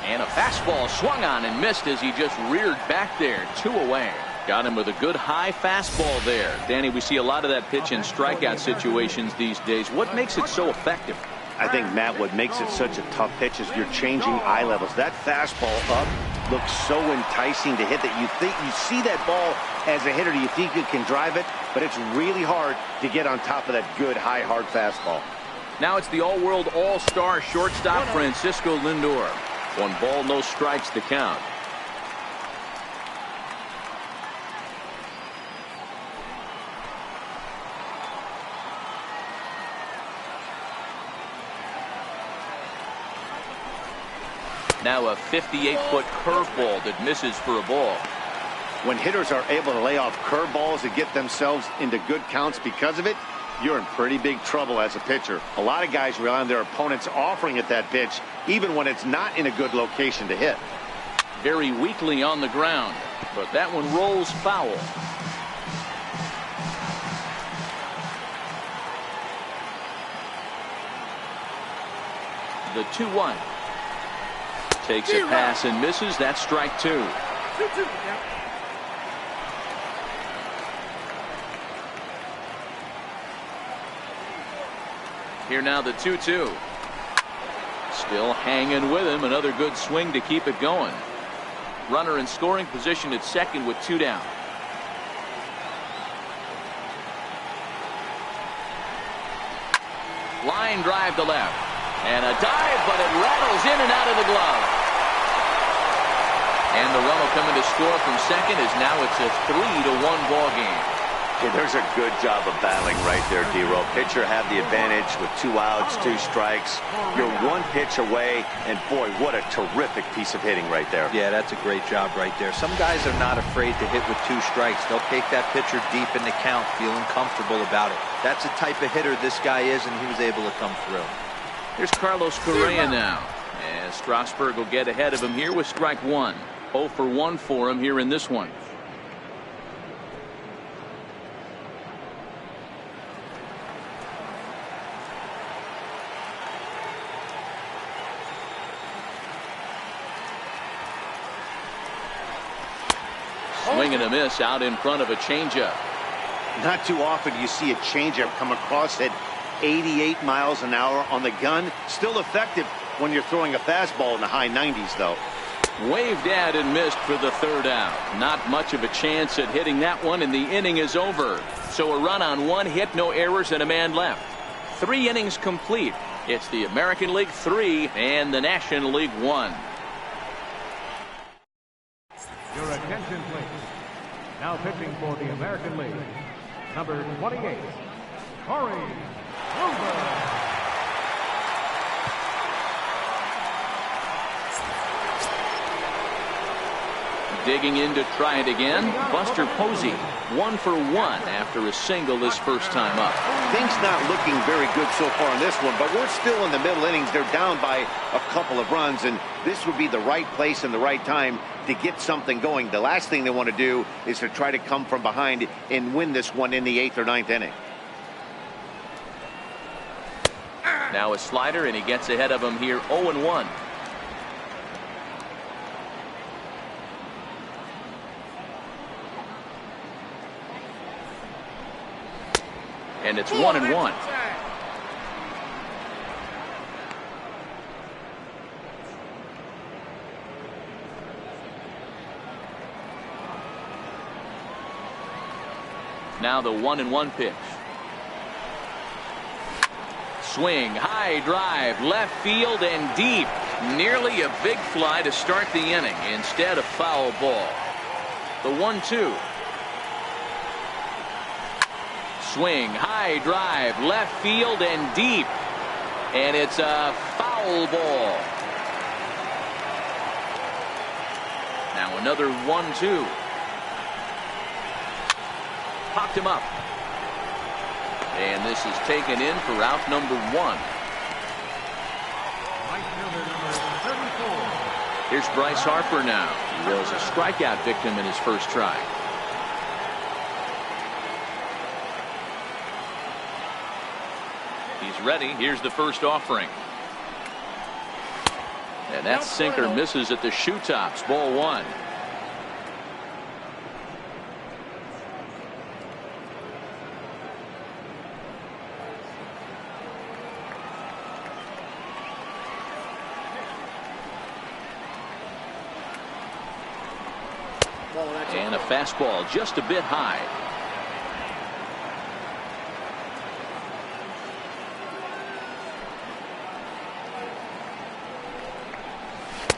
And a fastball swung on and missed as he just reared back there. 2 away. Got him with a good high fastball there. Danny, we see a lot of that pitch in strikeout situations these days. What makes it so effective? I think, Matt, what makes it such a tough pitch is you're changing eye levels. That fastball up looks so enticing to hit that you think you see that ball as a hitter. You think you can drive it, but it's really hard to get on top of that good high hard fastball. Now it's the all-world all-star shortstop Francisco Lindor. 1 ball, no strikes to count. Now a 58-foot curveball that misses for a ball. When hitters are able to lay off curveballs and get themselves into good counts because of it, you're in pretty big trouble as a pitcher. A lot of guys rely on their opponents offering at that pitch, even when it's not in a good location to hit. Very weakly on the ground, but that one rolls foul. The 2-1. Takes a pass and misses. That's strike 2. Here now the 2-2. Still hanging with him. Another good swing to keep it going. Runner in scoring position at second with 2 down. Line drive to left. And a dive, but it rattles in and out of the glove. And the run will come in to score from second as now it's a 3-1 ball game. Yeah, there's a good job of battling right there, D-Roll. Pitcher have the advantage with 2 outs, 2 strikes. You're 1 pitch away, and boy, what a terrific piece of hitting right there. Yeah, that's a great job right there. Some guys are not afraid to hit with 2 strikes. They'll take that pitcher deep in the count, feeling comfortable about it. That's the type of hitter this guy is, and he was able to come through. Here's Carlos Correa now. And Strasburg will get ahead of him here with strike 1. 0 for 1 for him here in this one. Swing and a miss out in front of a changeup. Not too often you see a changeup come across at 88 miles an hour on the gun. Still effective when you're throwing a fastball in the high 90s, though. Waved at and missed for the 3rd out. Not much of a chance at hitting that one, and the inning is over. So a run on 1 hit, no errors, and a man left. 3 innings complete. It's the American League 3 and the National League 1. Your attention, please. Now pitching for the American League, number 28, Corey Kluber. Digging in to try it again, Buster Posey. 1 for 1 after a single his first time up. Things not looking very good so far in this one, but we're still in the middle innings. They're down by a couple of runs, and this would be the right place and the right time to get something going. The last thing they want to do is to try to come from behind and win this one in the 8th or 9th inning. Now a slider, and he gets ahead of him here 0-1. And it's 1-1. Now the 1-1 pitch. Swing, high drive, left field and deep. Nearly a big fly to start the inning. Instead, a foul ball. The 1-2. Swing, high drive, left field and deep. And it's a foul ball. Now another 1-2. Popped him up. And this is taken in for out number 1. Here's Bryce Harper now. He was a strikeout victim in his first try. He's ready. Here's the first offering. And that sinker misses at the shoe tops. Ball 1. And a fastball just a bit high.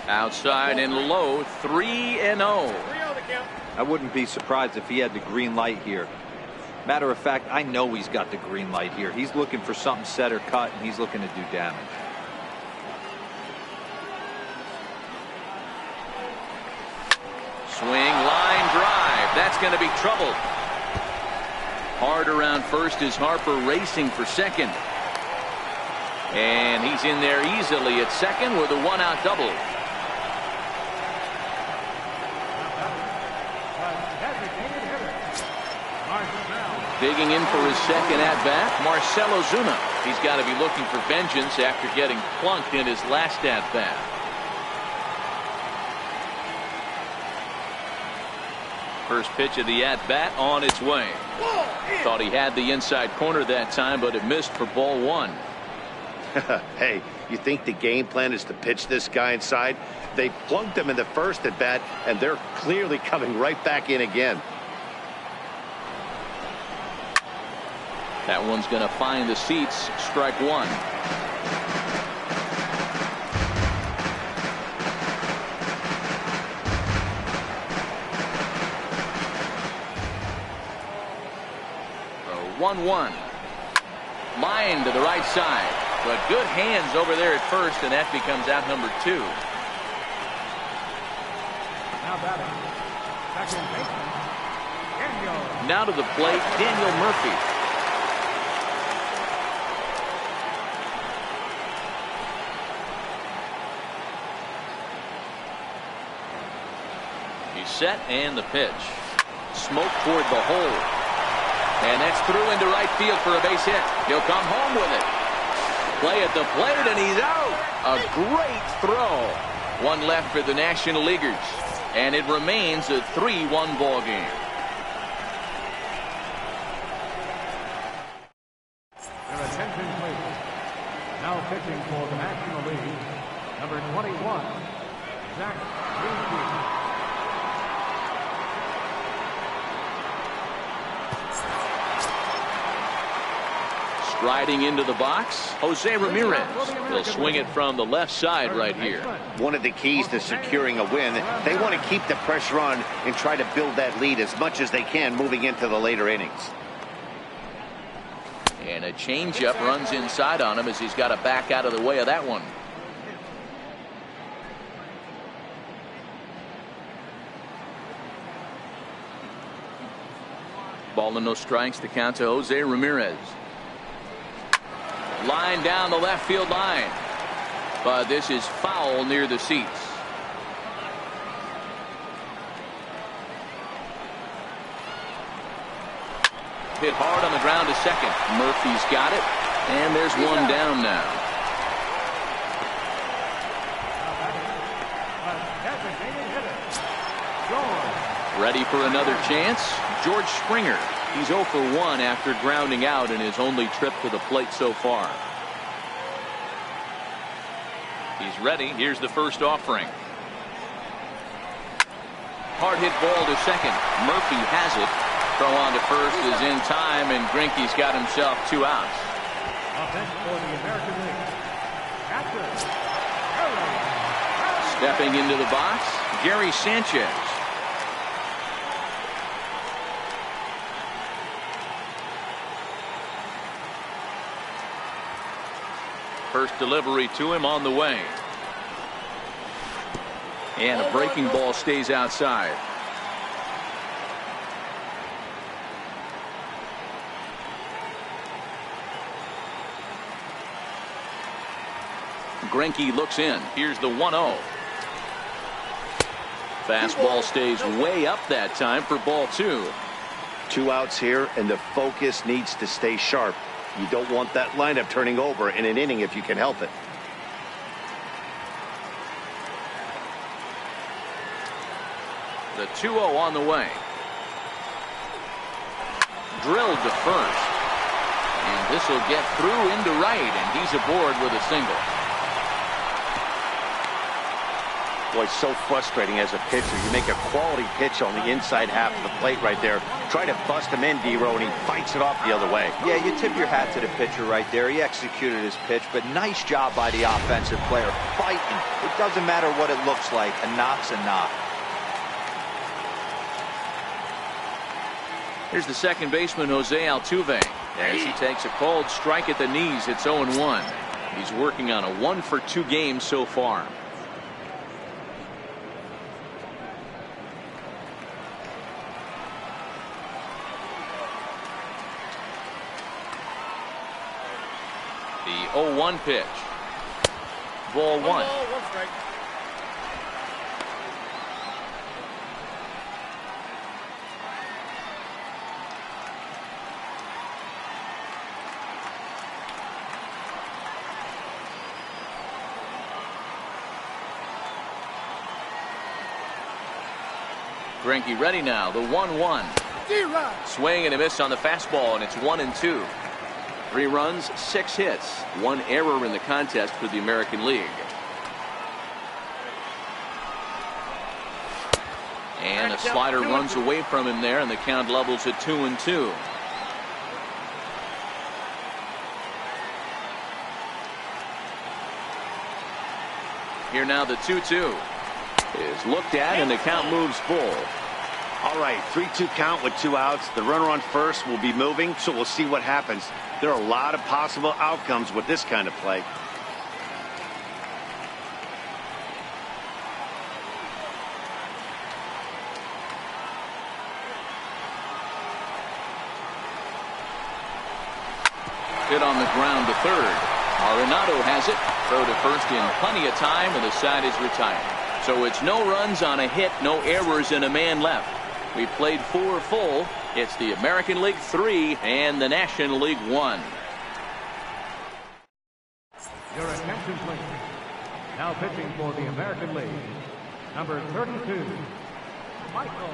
Outside and low, 3-0. I wouldn't be surprised if he had the green light here. Matter of fact, I know he's got the green light here. He's looking for something set or cut, and he's looking to do damage. Swing, line drive. That's going to be trouble. Hard around first is Harper racing for second. And he's in there easily at second with a 1-out double. Digging in for his second at-bat, Marcell Ozuna. He's got to be looking for vengeance after getting plunked in his last at-bat. First pitch of the at-bat on its way. Thought he had the inside corner that time, but it missed for ball 1. Hey, you think the game plan is to pitch this guy inside? They plunked him in the first at-bat, and they're clearly coming right back in again. That one's going to find the seats. Strike 1. 1-1. Line to the right side, but good hands over there at first, and that becomes out number 2. Now batting, second baseman, Daniel. Now to the plate, Daniel Murphy. He's set, and the pitch. Smoke toward the hole. And that's through into right field for a base hit. He'll come home with it. Play at the plate, and he's out. A great throw. One left for the National Leaguers. And it remains a 3-1 ball game. Your attention, please. Now pitching for the National League, number 21, Zach Greinke. Riding into the box, Jose Ramirez. He'll swing it from the left side right here. One of the keys to securing a win, they want to keep the pressure on and try to build that lead as much as they can moving into the later innings. And a changeup runs inside on him as he's got to back out of the way of that one. Ball and no strikes to count to Jose Ramirez. Line down the left field line, but this is foul near the seats. Hit hard on the ground to second. Murphy's got it, and there's one down now. Ready for another chance? George Springer. He's 0 for 1 after grounding out in his only trip to the plate so far. He's ready. Here's the first offering. Hard hit ball to second. Murphy has it. Throw on to first is in time, and Greinke's got himself 2 outs. Offense for the American League. Stepping into the box, Gary Sanchez. First delivery to him on the way. And a breaking ball stays outside. Greinke looks in. Here's the 1-0. Fastball stays way up that time for ball 2. 2 outs here, and the focus needs to stay sharp. You don't want that lineup turning over in an inning if you can help it. The 2-0 on the way. Drilled to first. And this will get through into right, and he's aboard with a single. Boy, it's so frustrating as a pitcher. You make a quality pitch on the inside half of the plate right there. Try to bust him in, D-Row, and he fights it off the other way. Yeah, you tip your hat to the pitcher right there. He executed his pitch, but nice job by the offensive player. Fighting. It doesn't matter what it looks like. A knock's a knock. Here's the second baseman, Jose Altuve, as he takes a cold strike at the knees. It's 0-1. He's working on a 1-for-2 game so far. The 0-1 pitch. Ball 1. 1 strike. Greinke ready now. The 1-1. Swing and a miss on the fastball, and it's 1-2. 3 runs, 6 hits, 1 error in the contest for the American League. And a slider runs away from him there, and the count levels at 2-2. Here now the 2-2 is looked at, and the count moves full. All right, 3-2 count with 2 outs. The runner on first will be moving, so we'll see what happens. There are a lot of possible outcomes with this kind of play. Hit on the ground to third. Arenado has it. Throw to first in plenty of time, and the side is retired. So it's no runs on a hit, no errors, and a man left. We played 4 full. It's the American League 3 and the National League 1. Your attention, please. Now pitching for the American League, number 32, Michael.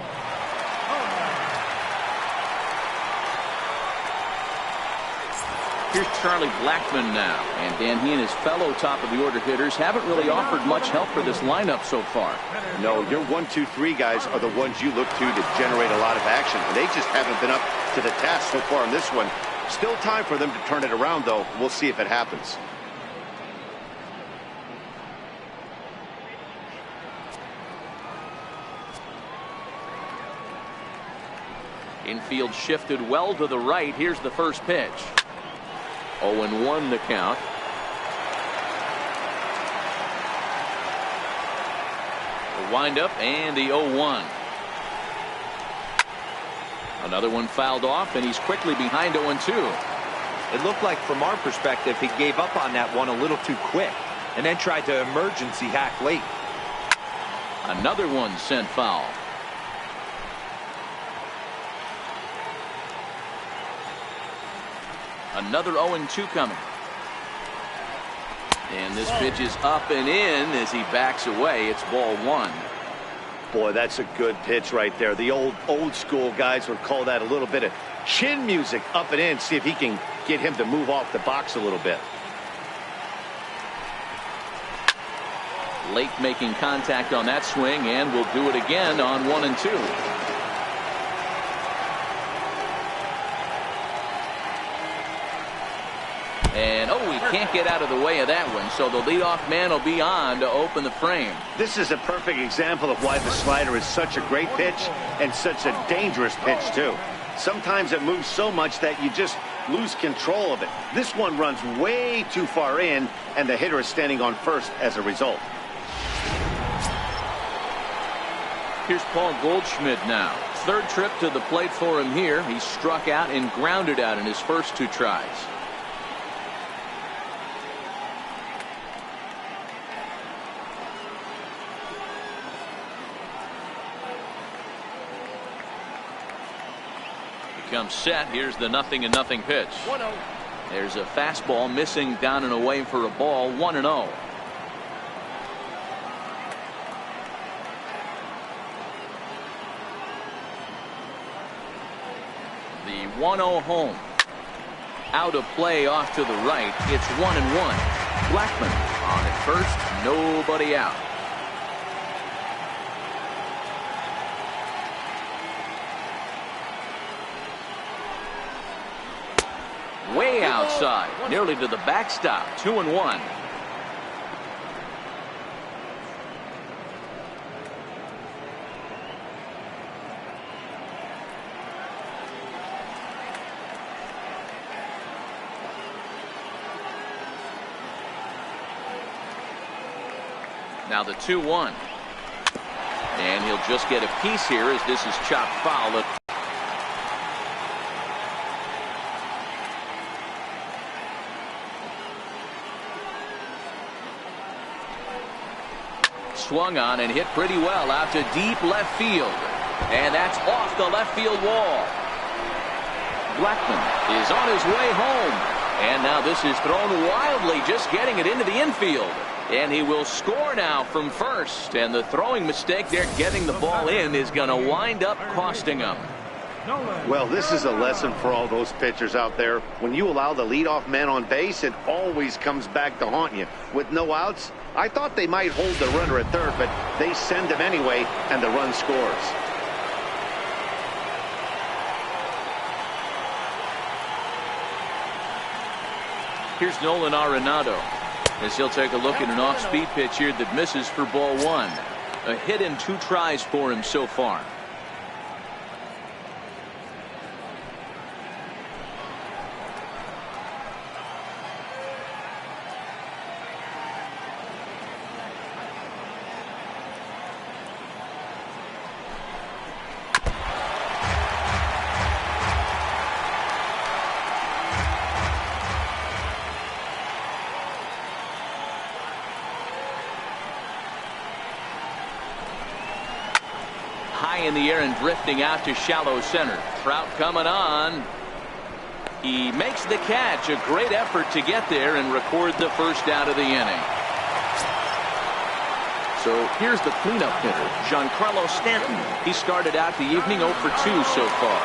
Here's Charlie Blackmon now. And Dan, he and his fellow top-of-the-order hitters haven't really offered much help for this lineup so far. No, your 1, 2, 3 guys are the ones you look to generate a lot of action. And they just haven't been up to the task so far in this one. Still time for them to turn it around, though. We'll see if it happens. Infield shifted well to the right. Here's the first pitch. 0-1 the count. The windup and the 0-1. Another one fouled off, and he's quickly behind 0-2. It looked like from our perspective he gave up on that one a little too quick and then tried to emergency hack late. Another one sent foul. Another 0-2 coming. And this pitch is up and in as he backs away. It's ball 1. Boy, that's a good pitch right there. The old school guys would call that a little bit of chin music, up and in. See if he can get him to move off the box a little bit. Late making contact on that swing, and will do it again on 1 and 2. And, he can't get out of the way of that one, so the leadoff man will be on to open the frame. This is a perfect example of why the slider is such a great pitch and such a dangerous pitch, too. Sometimes it moves so much that you just lose control of it. This one runs way too far in, and the hitter is standing on first as a result. Here's Paul Goldschmidt now. Third trip to the plate for him here. He struck out and grounded out in his first 2 tries. Comes set. Here's the 0-0 pitch. 1-0. There's a fastball missing down and away for a ball. 1-0. The 1-0 home. Out of play off to the right. It's 1-1. Blackmon on at first. Nobody out. Way outside, nearly to the backstop. 2-1. Now the 2-1. And he'll just get a piece here as this is chopped foul. Swung on and hit pretty well out to deep left field. And that's off the left field wall. Blackmon is on his way home. And now this is thrown wildly, just getting it into the infield. And he will score now from first. And the throwing mistake there, getting the ball in, is going to wind up costing him. Well, this is a lesson for all those pitchers out there. When you allow the leadoff man on base, it always comes back to haunt you. With no outs, I thought they might hold the runner at third, but they send him anyway, and the run scores. Here's Nolan Arenado as he'll take a look at an off-speed pitch here that misses for ball 1. A hit in 2 tries for him so far. high in the air and drifting out to shallow center. Trout coming on. He makes the catch. A great effort to get there and record the first out of the inning. So here's the cleanup hitter, Giancarlo Stanton. He started out the evening 0 for 2 so far.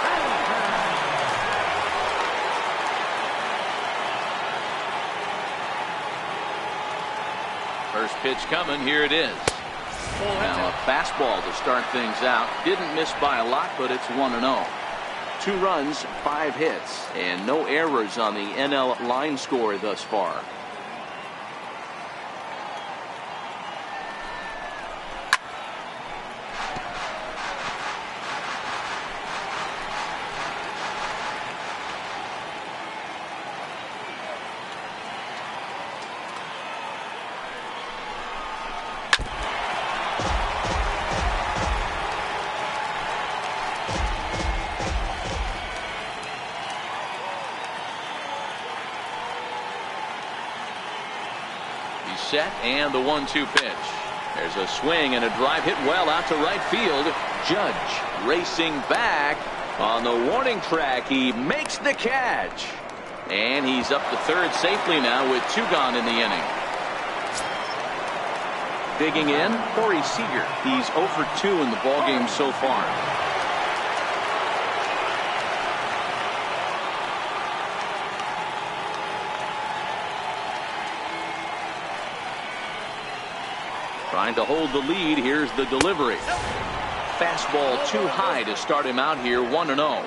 First pitch coming. Here it is. Now a fastball to start things out. Didn't miss by a lot, but it's 1-0. 2 runs, 5 hits, and no errors on the NL line score thus far. Set and the 1-2 pitch. There's a swing and a drive hit well out to right field. Judge racing back on the warning track. He makes the catch and he's up to third safely now with 2 gone in the inning. Digging in, Corey Seager. He's 0 for 2 in the ballgame so far. Trying to hold the lead. Here's the delivery. Fastball too high to start him out here. 1-0.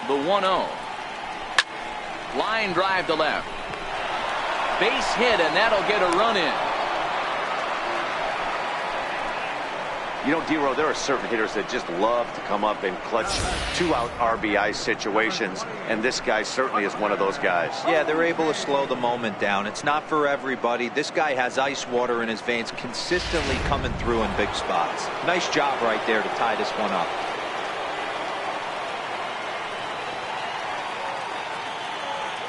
The 1-0. Line drive to left. Base hit, and that'll get a run in. You know, D-Row, there are certain hitters that just love to come up and clutch 2-out RBI situations, and this guy certainly is one of those guys. Yeah, they're able to slow the moment down. It's not for everybody. This guy has ice water in his veins, consistently coming through in big spots. Nice job right there to tie this one up.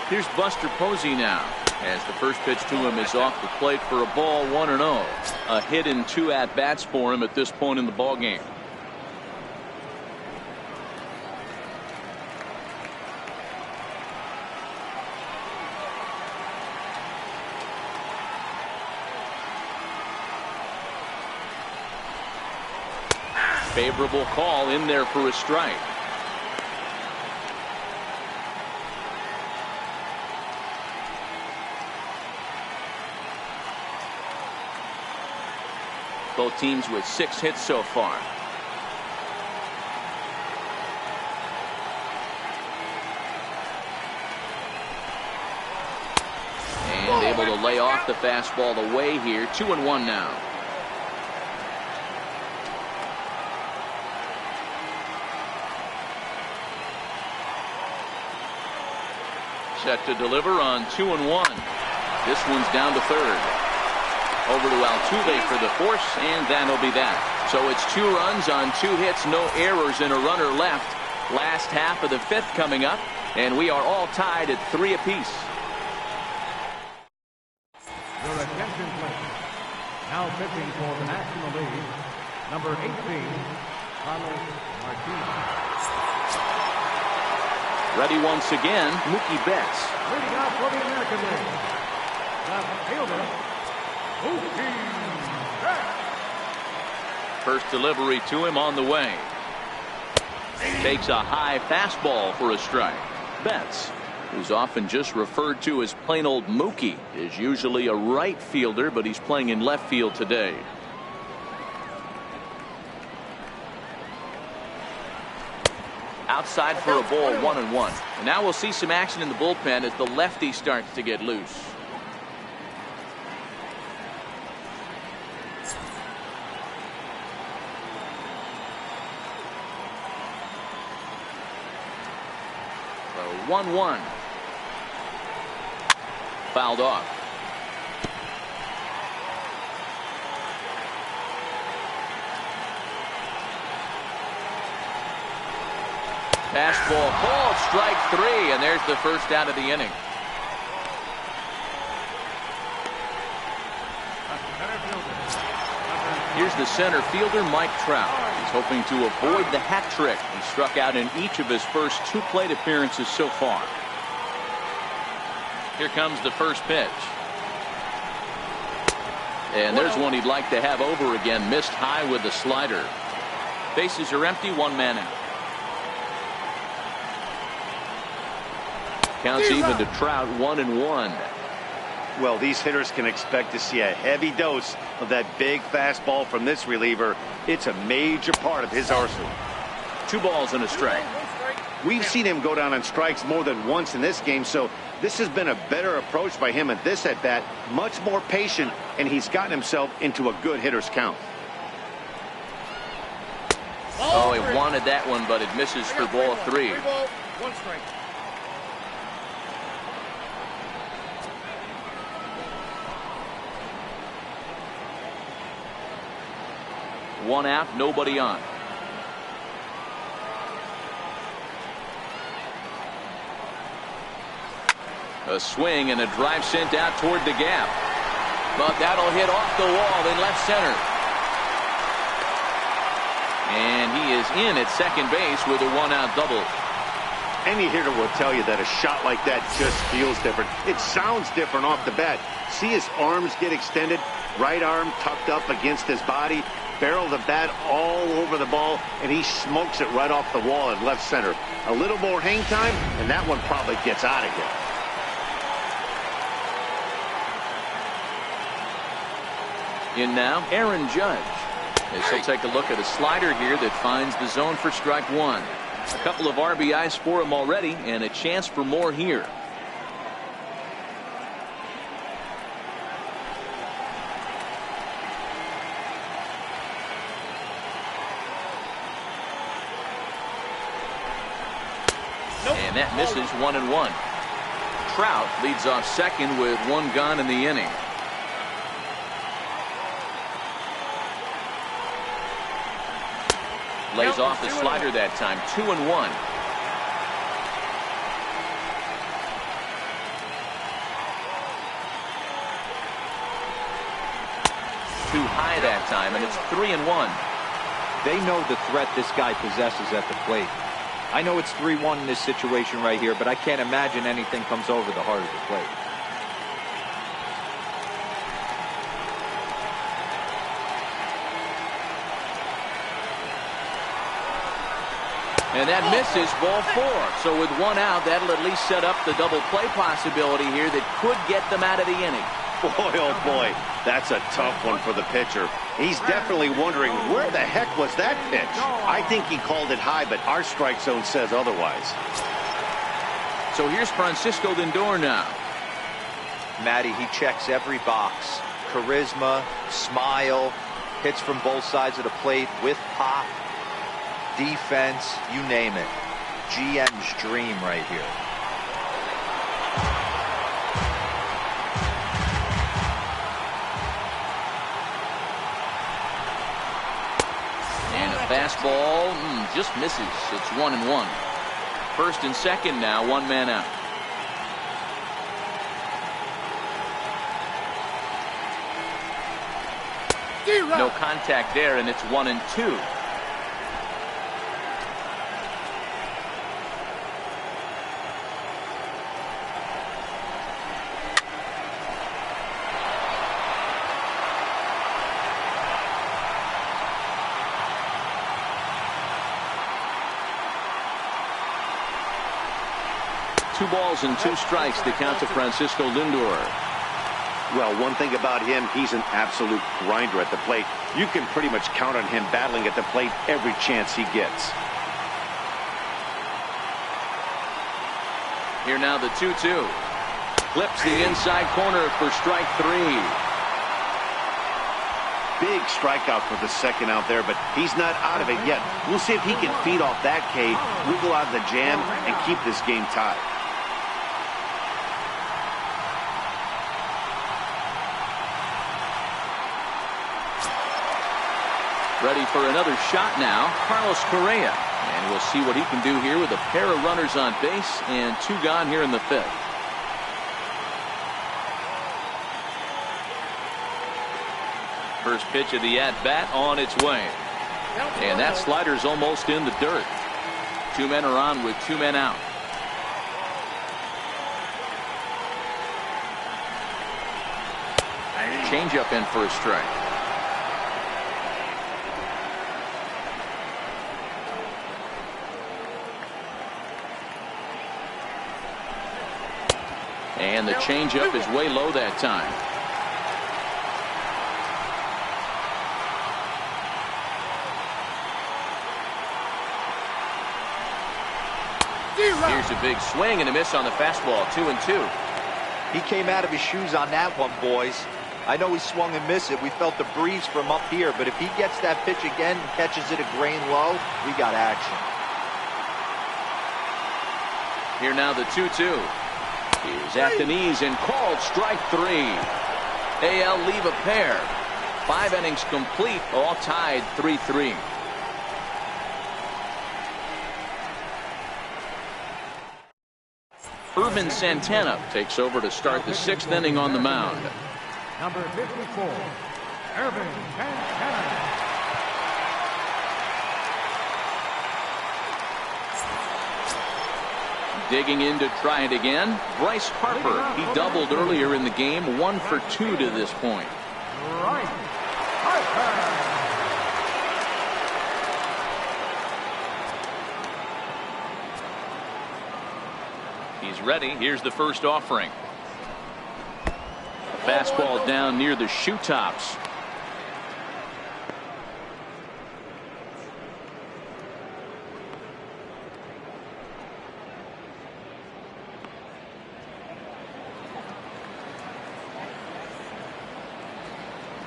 Here's Buster Posey now, as the first pitch to him is off the plate for a ball. 1-0. A hit in 2 at-bats for him at this point in the ballgame. Favorable call in there for a strike. Both teams with 6 hits so far. And able to lay off the fastball away here. 2-1 now. Set to deliver on 2-1. This one's down to third. Over to Altuve for the force, and that'll be that. So it's 2 runs on 2 hits, no errors, and a runner left. Last half of the 5th coming up, and we are all tied at 3 apiece. Your attention, please. Now pitching for the National League, number 18, Carlos Martinez. Ready once again, Mookie Betts. Leading out for the American League, the fielder, First delivery to him on the way. Takes a high fastball for a strike. Betts, who's often just referred to as plain old Mookie, is usually a right fielder, but he's playing in left field today. Outside for a ball, 1-1. And now we'll see some action in the bullpen as the lefty starts to get loose. So 1-1. fouled off. Fastball called, strike 3, and there's the first out of the inning. Here's the center fielder, Mike Trout. He's hoping to avoid the hat trick. He struck out in each of his first 2 plate appearances so far. Here comes the first pitch. And there's one he'd like to have over again. Missed high with the slider. Bases are empty, 1 man out. Counts even to Trout, 1-1. Well, these hitters can expect to see a heavy dose of that big fastball from this reliever. It's a major part of his arsenal. 2 balls and a strike. We've seen him go down on strikes more than once in this game, so this has been a better approach by him at this at-bat. Much more patient, and he's gotten himself into a good hitter's count. Oh, he wanted that one, but it misses for ball 3. 3 ball, 1 strike. One out, nobody on. A swing and a drive sent out toward the gap. But that'll hit off the wall in left center. And he is in at second base with a 1-out double. Any hitter will tell you that a shot like that just feels different. It sounds different off the bat. See his arms get extended, right arm tucked up against his body, barrel of the bat all over the ball, and he smokes it right off the wall in left center. A little more hang time, and that one probably gets out of here. In now, Aaron Judge. As he'll take a look at a slider here that finds the zone for strike 1. A couple of RBIs for him already, and a chance for more here. And that misses, 1-1. Trout leads off second with 1 gone in the inning. Lays off the slider that time, 2-1. Too high that time, and it's 3-1. They know the threat this guy possesses at the plate. I know it's 3-1 in this situation right here, but I can't imagine anything comes over the heart of the plate. And that misses, ball 4. So with 1 out, that'll at least set up the double play possibility here that could get them out of the inning. Boy, oh boy, that's a tough one for the pitcher. He's definitely wondering, where the heck was that pitch? I think he called it high, but our strike zone says otherwise. So here's Francisco Lindor now. Matty, he checks every box. Charisma, smile, hits from both sides of the plate with pop. Defense, you name it. GM's dream right here. And a fastball just misses. It's 1-1. First and second now, 1 man out. No contact there, and it's 1-2. Two balls and 2 strikes to count to Francisco Lindor. Well, one thing about him, he's an absolute grinder at the plate. You can pretty much count on him battling at the plate every chance he gets. Here now the 2-2. Clips the inside corner for strike 3. Big strikeout for the second out there, but he's not out of it yet. We'll see if he can feed off that K, wiggle out of the jam, and keep this game tied. Ready for another shot now, Carlos Correa. And we'll see what he can do here with a pair of runners on base and 2 gone here in the 5th. First pitch of the at-bat on its way. And that slider's almost in the dirt. 2 men are on with 2 men out. Changeup in for a strike. And the changeup is way low that time. Here's a big swing and a miss on the fastball. 2-2. He came out of his shoes on that one, boys. I know he swung and missed it. We felt the breeze from up here, but if he gets that pitch again and catches it a grain low, we got action. Here now the 2-2. He's at the knees and called strike 3. AL leave a pair. 5 innings complete, all tied 3-3. Irvin Santana takes over to start the 6th inning on the mound. Number 54, Irvin Santana. Digging in to try it again, Bryce Harper. He doubled earlier in the game, 1 for 2 to this point. Bryce Harper. He's ready. Here's the first offering. Fastball down near the shoe tops.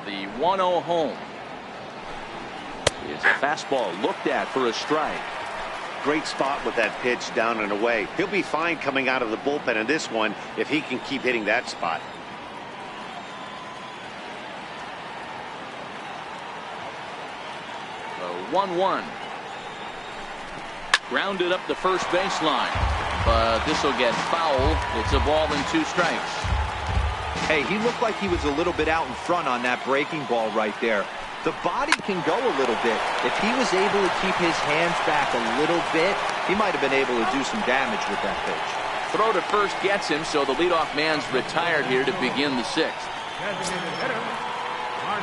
The 1-0 home. It's a fastball looked at for a strike. Great spot with that pitch down and away. He'll be fine coming out of the bullpen in this one if he can keep hitting that spot. The 1-1. Grounded up the first baseline, but this will get foul. It's a ball and 2 strikes. Hey, he looked like he was a little bit out in front on that breaking ball right there. The body can go a little bit. If he was able to keep his hands back a little bit, he might have been able to do some damage with that pitch. Throw to first gets him, so the leadoff man's retired here to begin the 6th.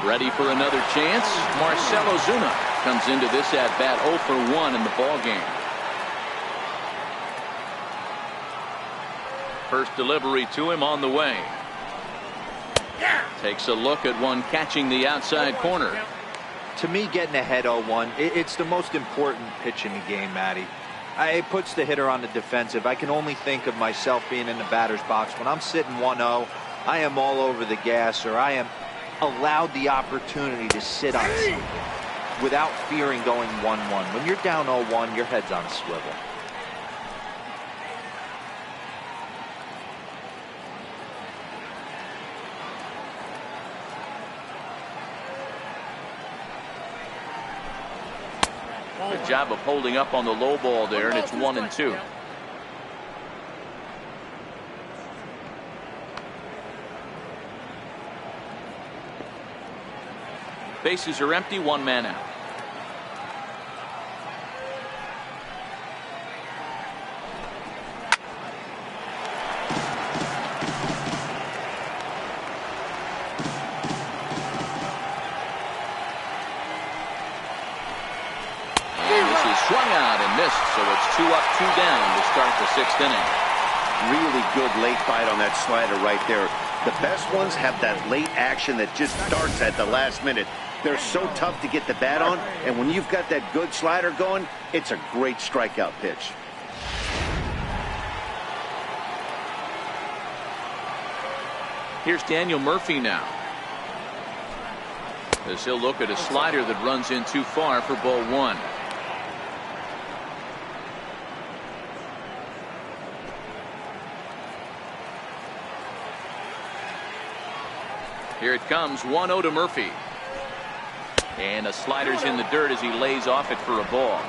Ready for another chance? Marcell Ozuna comes into this at-bat 0 for 1 in the ballgame. First delivery to him on the way. Takes a look at one catching the outside corner. To me, getting ahead 0-1, it's the most important pitch in the game, Matty. It puts the hitter on the defensive. I can only think of myself being in the batter's box. When I'm sitting 1-0, I am all over the gas, or I am allowed the opportunity to sit on something without fearing going 1-1. When you're down 0-1, your head's on a swivel. Good job of holding up on the low ball there, and it's 1-2. Bases are empty, 1 man out. Swung out and missed, so it's 2 up, 2 down to start the 6th inning. Really good late bite on that slider right there. The best ones have that late action that just starts at the last minute. They're so tough to get the bat on, and when you've got that good slider going, it's a great strikeout pitch. Here's Daniel Murphy now, as he'll look at a slider that runs in too far for ball 1. Here it comes, 1-0 to Murphy. And a slider's in the dirt as he lays off it for a ball.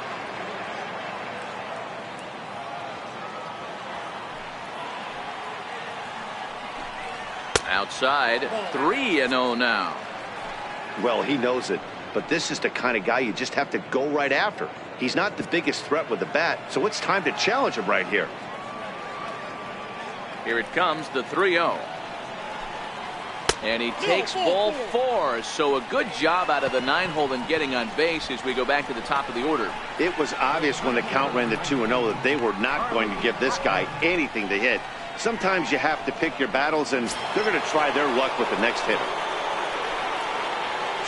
Outside, 3-0 now. Well, he knows it, but this is the kind of guy you just have to go right after. He's not the biggest threat with the bat, so it's time to challenge him right here. Here it comes, the 3-0. And he takes ball 4, so a good job out of the 9-hole in getting on base as we go back to the top of the order. It was obvious when the count ran to 2-0 that they were not going to give this guy anything to hit. Sometimes you have to pick your battles, and they're going to try their luck with the next hitter.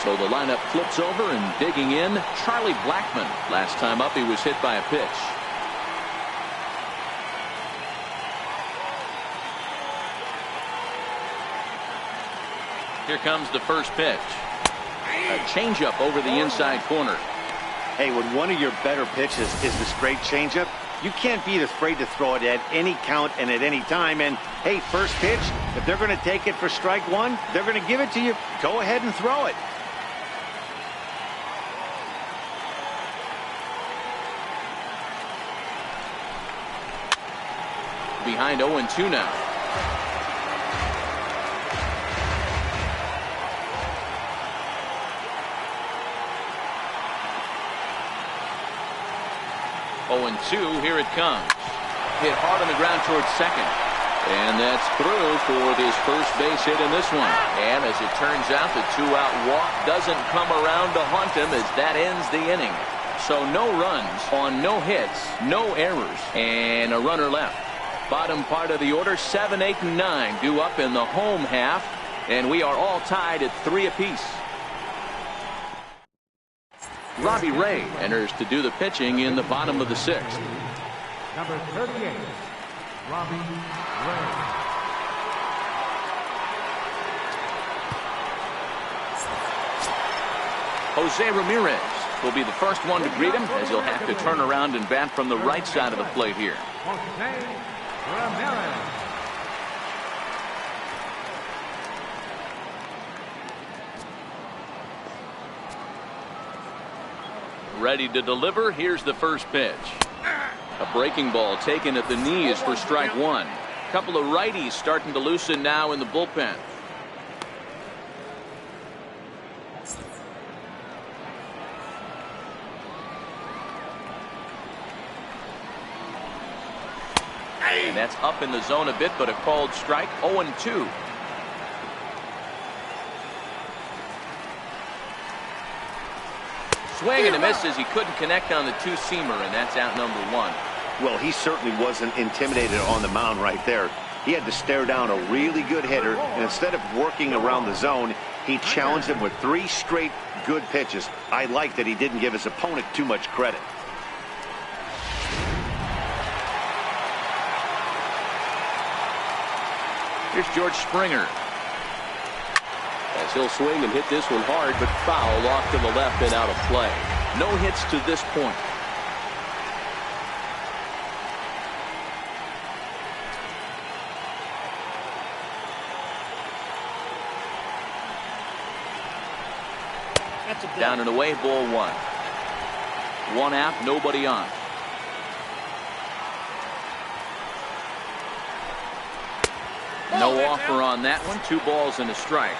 So the lineup flips over, and digging in, Charlie Blackmon. Last time up, he was hit by a pitch. Here comes the first pitch. A changeup over the inside corner. Hey, when one of your better pitches is the straight changeup, you can't be afraid to throw it at any count and at any time. And, hey, first pitch, if they're going to take it for strike one, they're going to give it to you. Go ahead and throw it. Behind 0-2 now. Here it comes. Hit hard on the ground towards second. And that's through for this first base hit in this one. And as it turns out, the 2-out walk doesn't come around to haunt him as that ends the inning. So no runs on no hits, no errors, and a runner left. Bottom part of the order, 7, 8, and 9 due up in the home half. And we are all tied at 3 apiece. Robbie Ray enters to do the pitching in the bottom of the 6th. Number 38, Robbie Ray. Jose Ramirez will be the first one to greet him as he'll have to turn around and bat from the right side of the plate here. Jose Ramirez. Ready to deliver. Here's the first pitch. A breaking ball taken at the knees for strike 1. A couple of righties starting to loosen now in the bullpen. And that's up in the zone a bit, but a called strike. 0-2. Swing and a miss as he couldn't connect on the 2-seamer, and that's out number 1. Well, he certainly wasn't intimidated on the mound right there. He had to stare down a really good hitter, and instead of working around the zone, he challenged him with 3 straight good pitches. I like that he didn't give his opponent too much credit. Here's George Springer. As he'll swing and hit this one hard, but foul off to the left and out of play. No hits to this point. Down and away, ball 1. 1 out, nobody on. No offer on that one. 2 balls and a strike.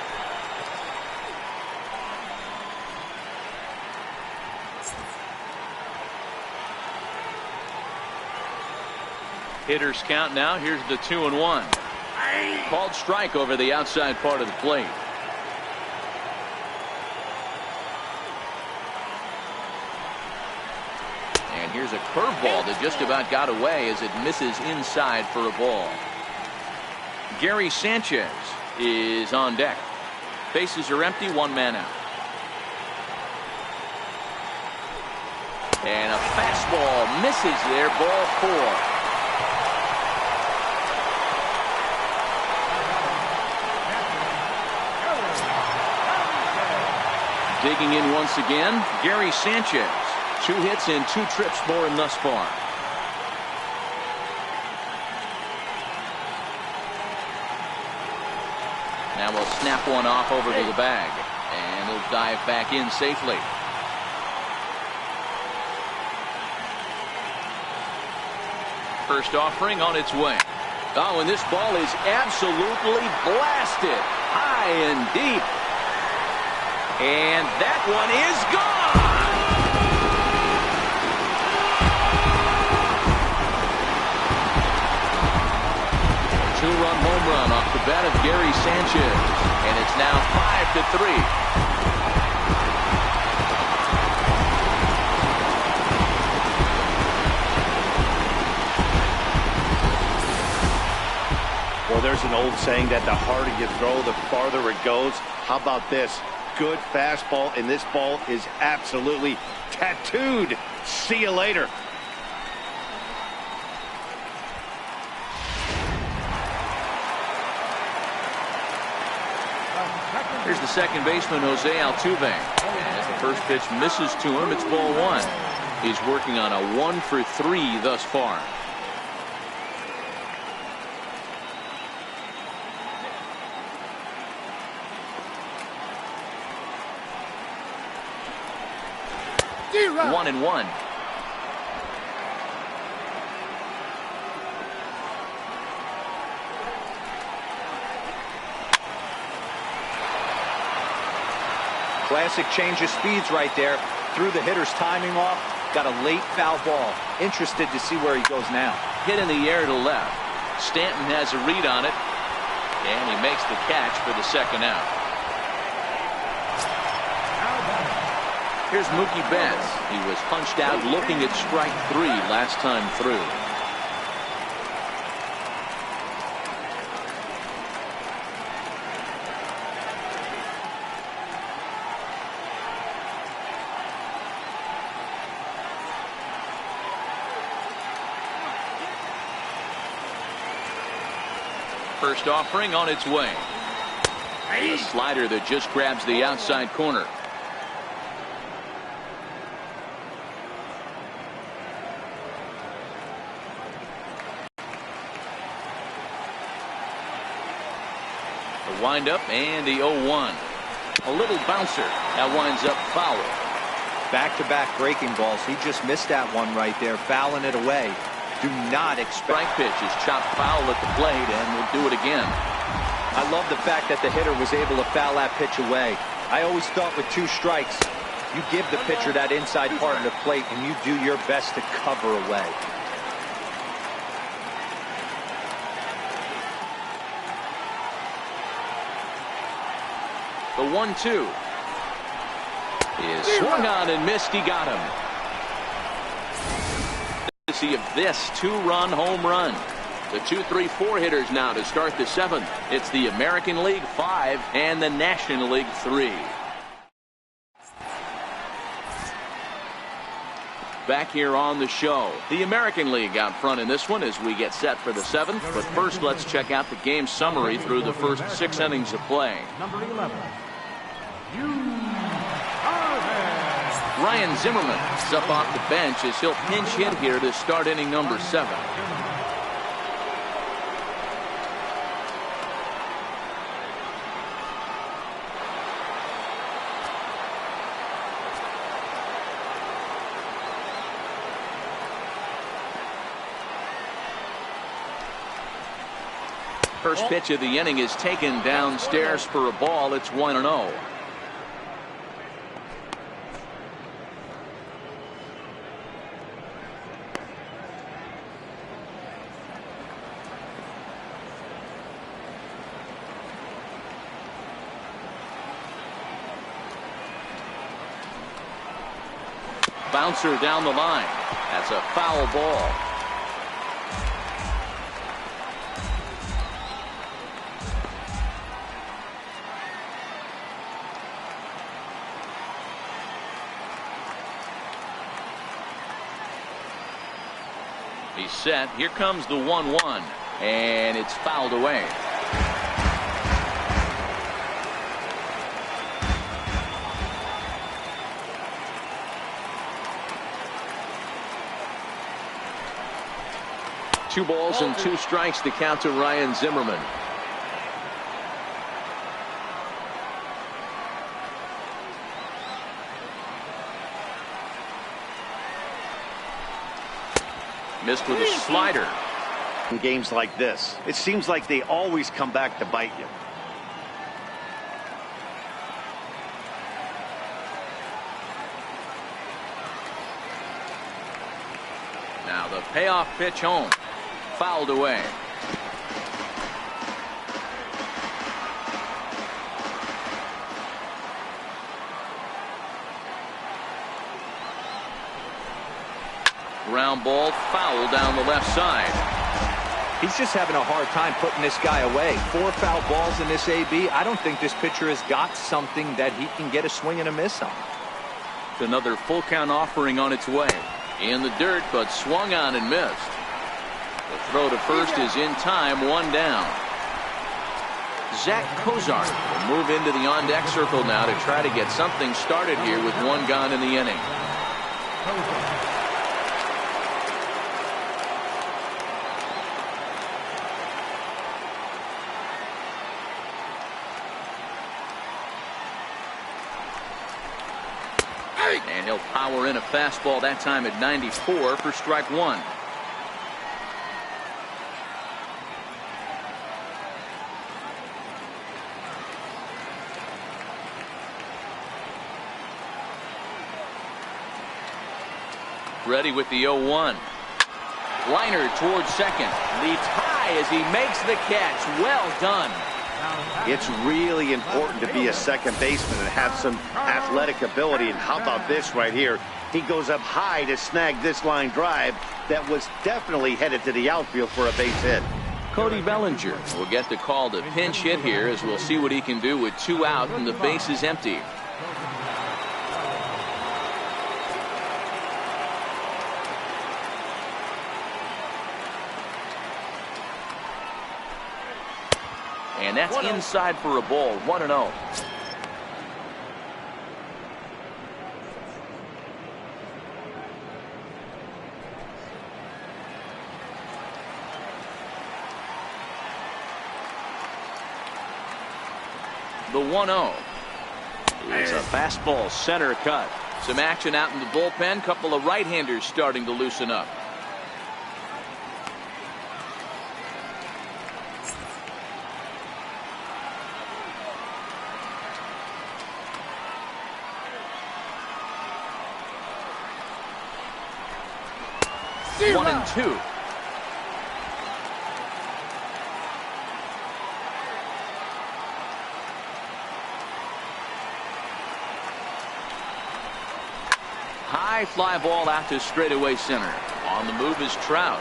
Hitters count now. Here's the 2-1. Called strike over the outside part of the plate. And here's a curveball that just about got away as it misses inside for a ball. Gary Sanchez is on deck. Bases are empty, 1 man out. And a fastball misses there, ball 4. Digging in once again, Gary Sanchez. 2 hits and 2 trips for him thus far. Now we'll snap one off over to the bag. And And he'll dive back in safely. First offering on its way. Oh, and this ball is absolutely blasted high and deep. And that one is gone. Two-run home run off the bat of Gary Sanchez. And it's now 5-3. Well, there's an old saying that the harder you throw, the farther it goes. How about this? Good fastball, and this ball is absolutely tattooed. See you later. Here's the second baseman, Jose Altuve. As the first pitch misses to him, it's ball one. He's working on a 1 for 3 thus far. Zero. 1-1. Classic change of speeds right there. Threw the hitter's timing off. Got a late foul ball. Interested to see where he goes now. Hit in the air to left. Stanton has a read on it. And he makes the catch for the second out. Here's Mookie Betts. He was punched out looking at strike 3 last time through. First offering on its way. A slider that just grabs the outside corner. The windup and the 0-1. A little bouncer that winds up foul. Back-to-back breaking balls. He just missed that one right there, fouling it away. Do not expect. Strike pitch is chopped foul at the plate, and will do it again. I love the fact that the hitter was able to foul that pitch away. I always thought with 2 strikes, you give the pitcher that inside part of the plate, and you do your best to cover away. The 1-2 is swung on and missed. He got him. See if this 2-run home run. The 2-3-4 hitters now to start the 7th. It's the American League 5 and the National League 3. Back here on the show, the American League out front in this one as we get set for the 7th. But first, let's check out the game summary through the first 6 innings of play. Number 11. Ryan Zimmerman is up off the bench as he'll pinch hit here to start inning number 7. First pitch of the inning is taken downstairs for a ball. It's 1-0. Bouncer down the line. That's a foul ball. He's set. Here comes the 1-1, and it's fouled away. Two balls and 2 strikes to count to Ryan Zimmerman. Missed with a slider. In games like this, it seems like they always come back to bite you. Now the payoff pitch home. Fouled away. Ground ball foul down the left side. He's just having a hard time putting this guy away. 4 foul balls in this AB. I don't think this pitcher has got something that he can get a swing and a miss on. Another full count offering on its way. In the dirt, but swung on and missed. The throw to first is in time, 1 down. Zach Cozart will move into the on-deck circle now to try to get something started here with 1 gone in the inning. And he'll power in a fastball, that time at 94 for strike 1. Ready with the 0-1. Liner towards second. Leads high as he makes the catch. Well done. It's really important to be a second baseman and have some athletic ability. And how about this right here? He goes up high to snag this line drive that was definitely headed to the outfield for a base hit. Cody Bellinger will get the call to pinch hit here, as we'll see what he can do with 2 out and the base is empty. And that's inside for a ball. 1-0. The 1-0. It's a fastball, center cut. Some action out in the bullpen. Couple of right-handers starting to loosen up. Zero. 1-2. High fly ball out to straightaway center. On the move is Trout.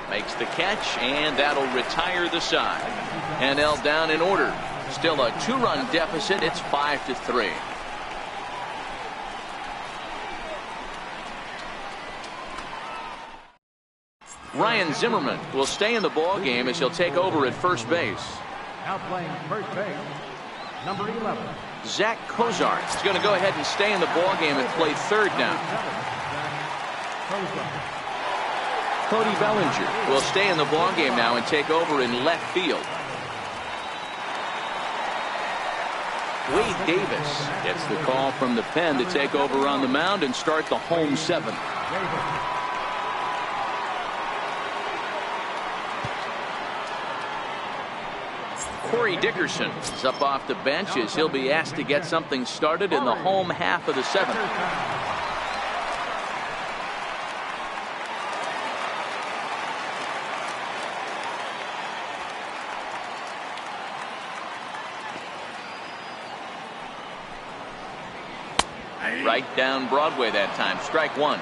Makes the catch, and that'll retire the side. NL down in order. Still a 2-run deficit. It's 5-3. Ryan Zimmerman will stay in the ball game as he'll take over at first base. Now playing first base, number 11. Zach Cozart is going to go ahead and stay in the ball game and play third now. Cody Bellinger will stay in the ball game now and take over in left field. Wade Davis gets the call from the pen to take over on the mound and start the home 7th. Corey Dickerson is up off the bench as he'll be asked to get something started in the home half of the 7th. Right down Broadway that time. Strike 1.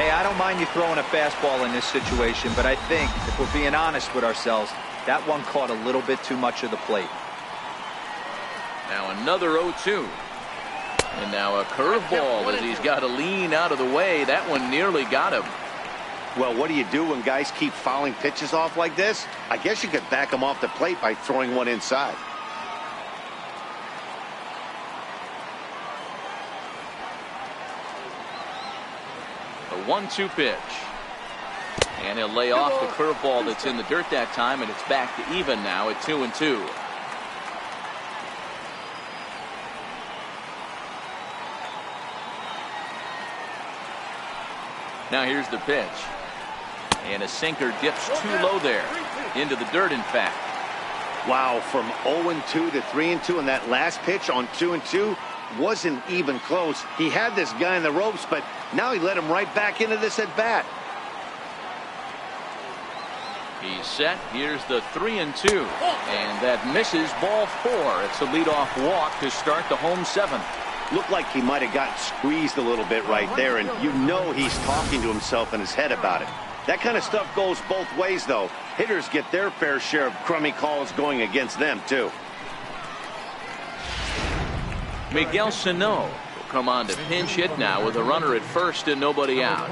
Hey, I don't mind you throwing a fastball in this situation, but I think, if we're being honest with ourselves, that one caught a little bit too much of the plate. Now another 0-2. And now a curveball as he's got to lean out of the way. That one nearly got him. Well, what do you do when guys keep fouling pitches off like this? I guess you could back them off the plate by throwing one inside. A 1-2 pitch. And he'll lay off the curveball that's in the dirt that time, and it's back to even now at 2-2. Now here's the pitch. And a sinker dips too low there. Into the dirt, in fact. Wow, from 0-2 to 3-2, and that last pitch on 2-2 wasn't even close. He had this guy in the ropes, but now he let him right back into this at bat. He's set. Here's the 3-2. And that misses, ball 4. It's a leadoff walk to start the home 7th. Looked like he might have gotten squeezed a little bit right there, and you know he's talking to himself in his head about it. That kind of stuff goes both ways, though. Hitters get their fair share of crummy calls going against them, too. Miguel Sano will come on to pinch hit now with a runner at first and nobody out.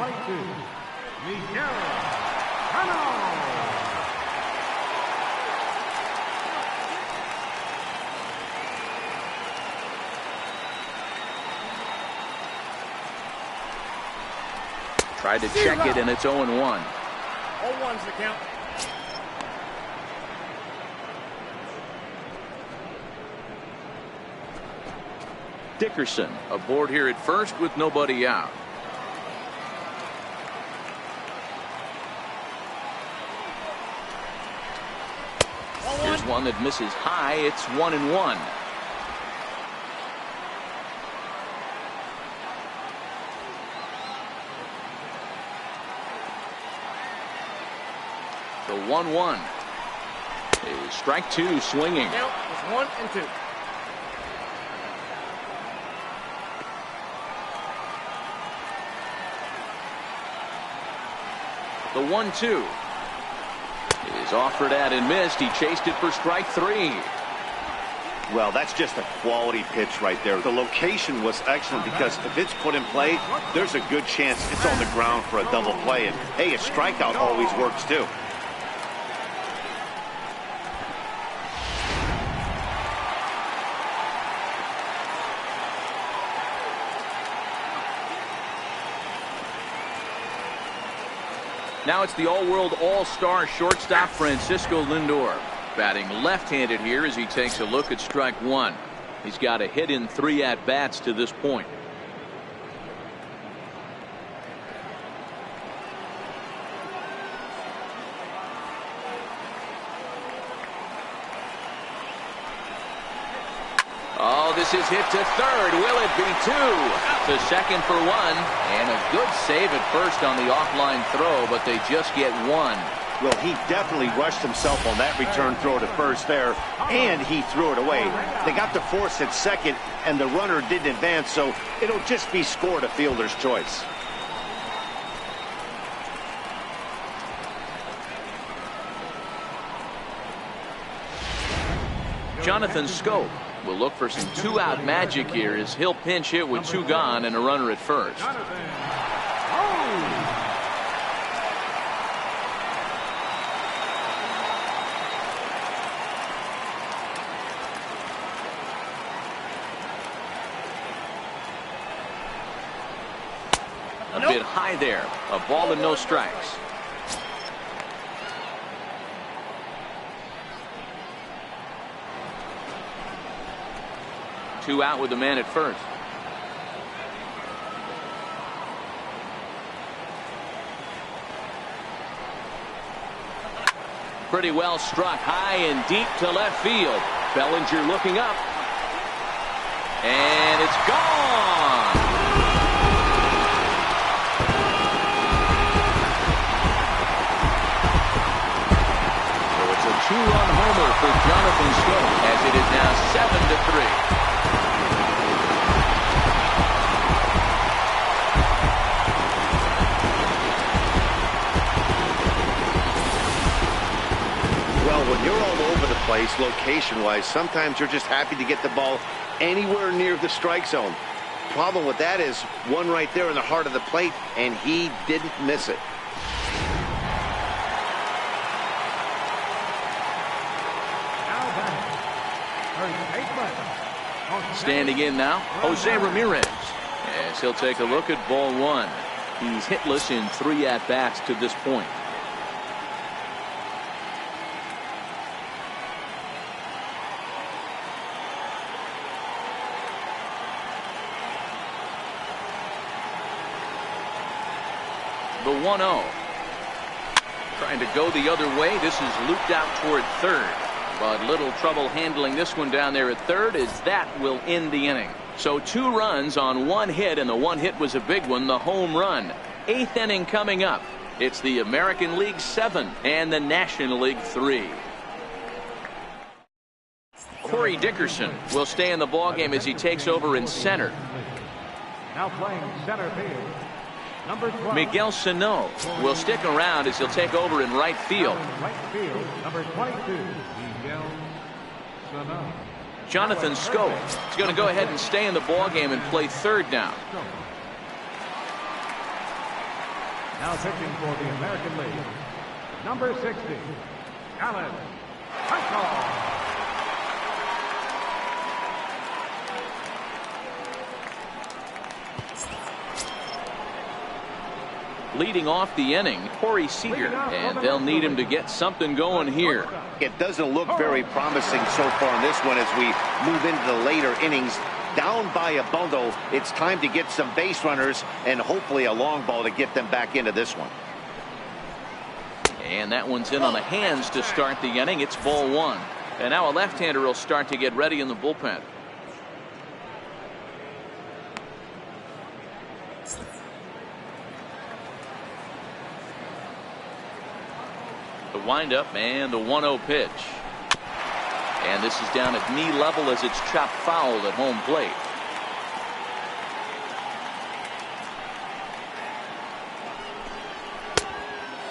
Tried to check it, and it's 0-1. 0-1's the count. Dickerson aboard here at first with nobody out. Here's one that misses high. It's 1-1. The 1-1 is strike 2 swinging. Count is 1 and 2. The 1-2 is offered at and missed. He chased it for strike 3. Well, that's just a quality pitch right there. The location was excellent because if it's put in play, there's a good chance it's on the ground for a double play. And, hey, a strikeout always works, too. Now it's the all-world all-star shortstop Francisco Lindor. Batting left-handed here as he takes a look at strike 1. He's got a hit in 3 at-bats to this point. Oh, this is hit to third. Will it be 2? To second for 1. And a good save at first on the offline throw, but they just get 1. Well, he definitely rushed himself on that return throw to first there, and he threw it away. They got the force at second, and the runner didn't advance, so it'll just be scored a fielder's choice. Jonathan Scope will look for some 2-out magic here as he'll pinch hit with 2 gone and a runner at first. A bit high there. A ball and no strikes. Two out with the man at first. Pretty well struck high and deep to left field. Bellinger looking up. And it's gone. So it's a 2-run homer for Jonathan Scope as it is now 7-3. When you're all over the place, location-wise, sometimes you're just happy to get the ball anywhere near the strike zone. Problem with that is one right there in the heart of the plate, and he didn't miss it. Standing in now, Jose Ramirez, as he'll take a look at ball one. He's hitless in 3 at-bats to this point. The 1-0. Trying to go the other way. This is looped out toward third. But little trouble handling this one down there at third, as that will end the inning. So 2 runs on 1 hit, and the 1 hit was a big one, the home run. 8th inning coming up. It's the American League 7 and the National League 3. Corey Dickerson will stay in the ballgame as he takes over in center. Now playing center field, number 12. Miguel Sano will stick around as he'll take over in right field. Right field, number 22, Miguel Sano. Jonathan Schoop is going to go ahead and stay in the ballgame and play third down. Now pitching for the American League, number 60, Alan Hunter. Leading off the inning, Corey Seager, and they'll need him to get something going here. It doesn't look very promising so far in this one as we move into the later innings. Down by a bundle, it's time to get some base runners and hopefully a long ball to get them back into this one. And that one's in on the hands to start the inning. It's ball 1. And now a left-hander will start to get ready in the bullpen. The windup and the 1-0 pitch. And this is down at knee level as it's chopped foul at home plate.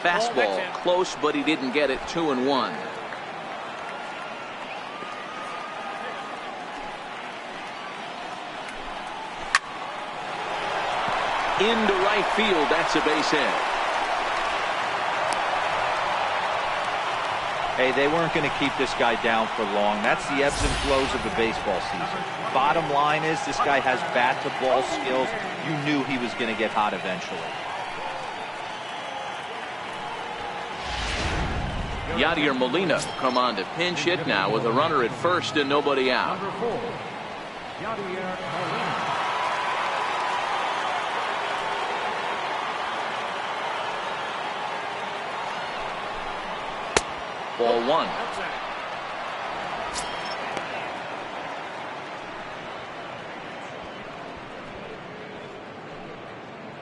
Fastball close, but he didn't get it. 2-1. Into right field. That's a base hit. Hey, they weren't going to keep this guy down for long. That's the ebbs and flows of the baseball season. Bottom line is this guy has bat-to-ball skills. You knew he was going to get hot eventually. Yadier Molina come on to pinch hit now with a runner at first and nobody out. Number 4, Yadier Molina. Ball 1.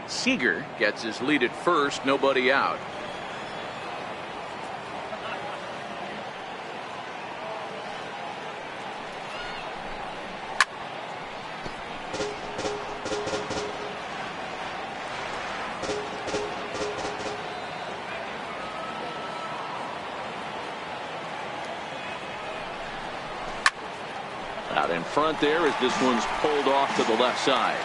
Seager gets his lead at first, nobody out. Out in front there as this one's pulled off to the left side.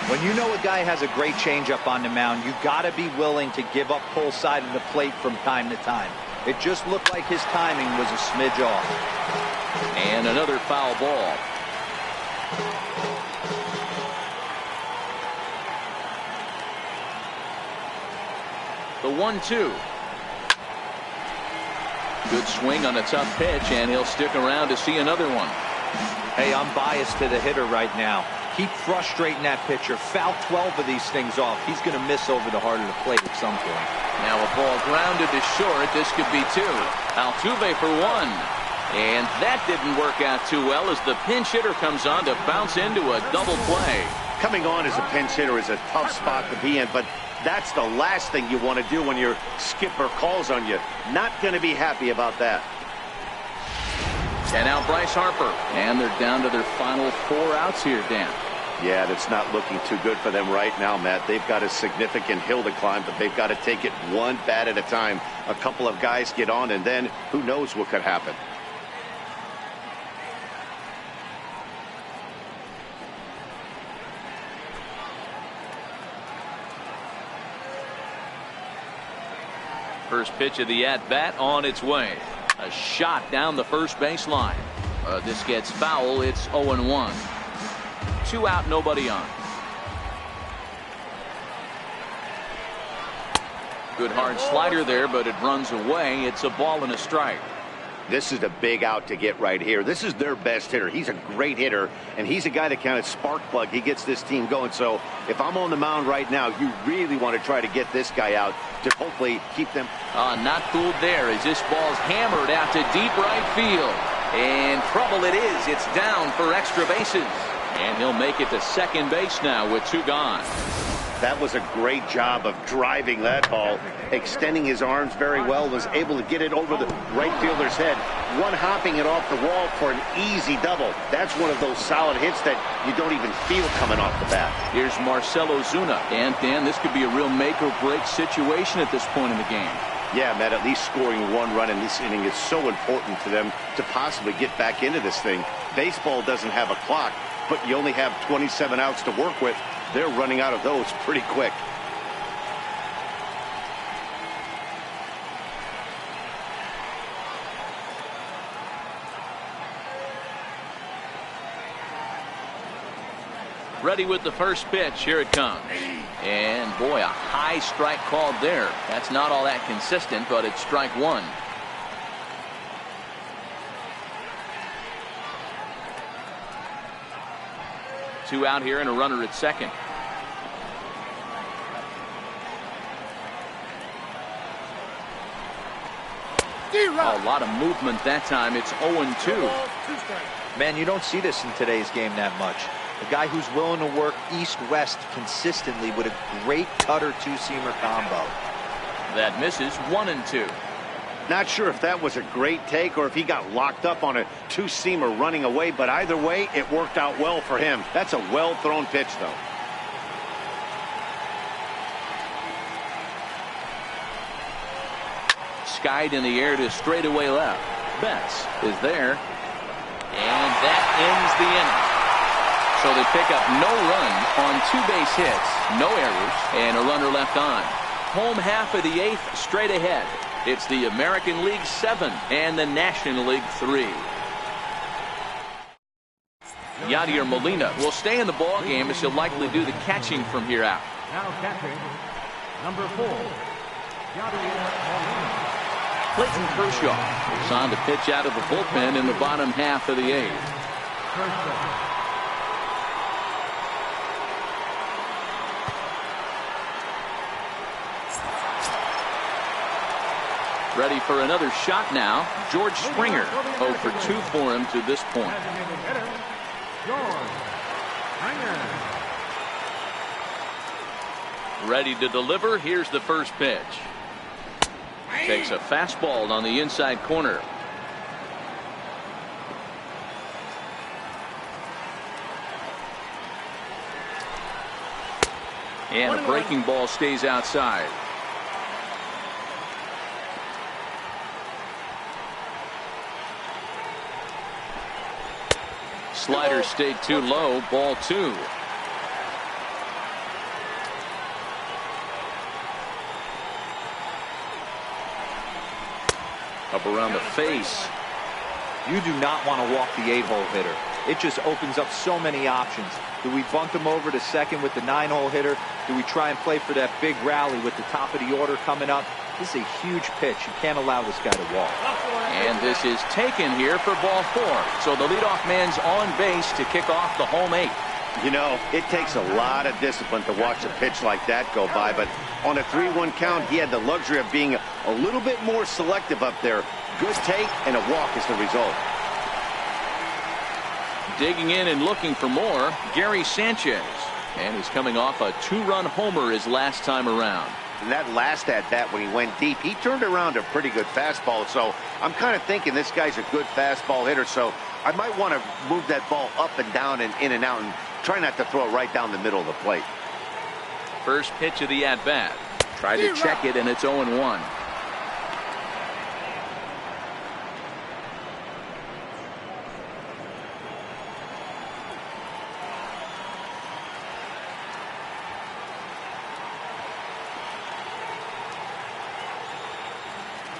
When you know a guy has a great changeup on the mound, you got to be willing to give up pull side of the plate from time to time. It just looked like his timing was a smidge off. And another foul ball. The 1-2. Good swing on a tough pitch, and he'll stick around to see another one. Hey, I'm biased to the hitter right now. Keep frustrating that pitcher. Foul 12 of these things off. He's going to miss over the heart of the plate at some point. Now a ball grounded to short. This could be 2. Altuve for 1. And that didn't work out too well as the pinch hitter comes on to bounce into a double play. Coming on as a pinch hitter is a tough spot to be in, but that's the last thing you want to do when your skipper calls on you. Not going to be happy about that. And now Bryce Harper. And they're down to their final 4 outs here, Dan. Yeah, that's not looking too good for them right now, Matt. They've got a significant hill to climb, but they've got to take it one bat at a time. A couple of guys get on, and then who knows what could happen. First pitch of the at-bat on its way. A shot down the first baseline. This gets foul. It's 0-1. 2 out, nobody on. Good hard slider there, but it runs away. It's a ball and a strike. This is a big out to get right here. This is their best hitter. He's a great hitter, and he's a guy that kind of spark plug. He gets this team going. So if I'm on the mound right now, you really want to try to get this guy out to hopefully keep them. Not fooled there as this ball's hammered out to deep right field. And trouble it is. It's down for extra bases. And he'll make it to second base now with 2 gone. That was a great job of driving that ball, extending his arms very well, was able to get it over the right fielder's head, one hopping it off the wall for an easy double. That's one of those solid hits that you don't even feel coming off the bat. Here's Marcell Ozuna. And Dan, this could be a real make or break situation at this point in the game. Yeah, Matt, at least scoring 1 run in this inning is so important to them to possibly get back into this thing. Baseball doesn't have a clock, but you only have 27 outs to work with. They're running out of those pretty quick. Ready with the first pitch. Here it comes. And boy, a high strike called there. That's not all that consistent, but it's strike 1. Two out here and a runner at second. A lot of movement that time. It's 0-2. Man, you don't see this in today's game that much. A guy who's willing to work east-west consistently with a great cutter two-seamer combo. That misses. 1-2. Not sure if that was a great take or if he got locked up on a two-seamer running away, but either way, it worked out well for him. That's a well-thrown pitch, though. Skied in the air to straightaway left. Betts is there. And that ends the inning. So they pick up no run on 2 base hits, no errors, and a runner left on. Home half of the 8th straight ahead. It's the American League 7 and the National League 3. Yadier Molina will stay in the ball game as he'll likely do the catching from here out. Now catching, number 4, Yadier Molina. Clayton Kershaw is on to pitch out of the bullpen in the bottom half of the 8th. Ready for another shot now. George Springer 0 for 2 for him to this point. Ready to deliver. Here's the first pitch. Takes a fastball on the inside corner. And a breaking ball stays outside. Slider stayed too low. Ball 2. Up around the face. You do not want to walk the 8-hole hitter. It just opens up so many options. Do we bunt him over to second with the 9-hole hitter? Do we try and play for that big rally with the top of the order coming up? This is a huge pitch. You can't allow this guy to walk. And this is taken here for ball 4. So the leadoff man's on base to kick off the home 8. You know, it takes a lot of discipline to watch a pitch like that go by, but on a 3-1 count, he had the luxury of being a little bit more selective up there. Good take, and a walk is the result. Digging in and looking for more, Gary Sanchez. And he's coming off a 2-run homer his last time around. And that last at-bat when he went deep, he turned around a pretty good fastball. So I'm kind of thinking this guy's a good fastball hitter. So I might want to move that ball up and down and in and out and try not to throw it right down the middle of the plate. First pitch of the at-bat. Tried to check it, and it's 0-1.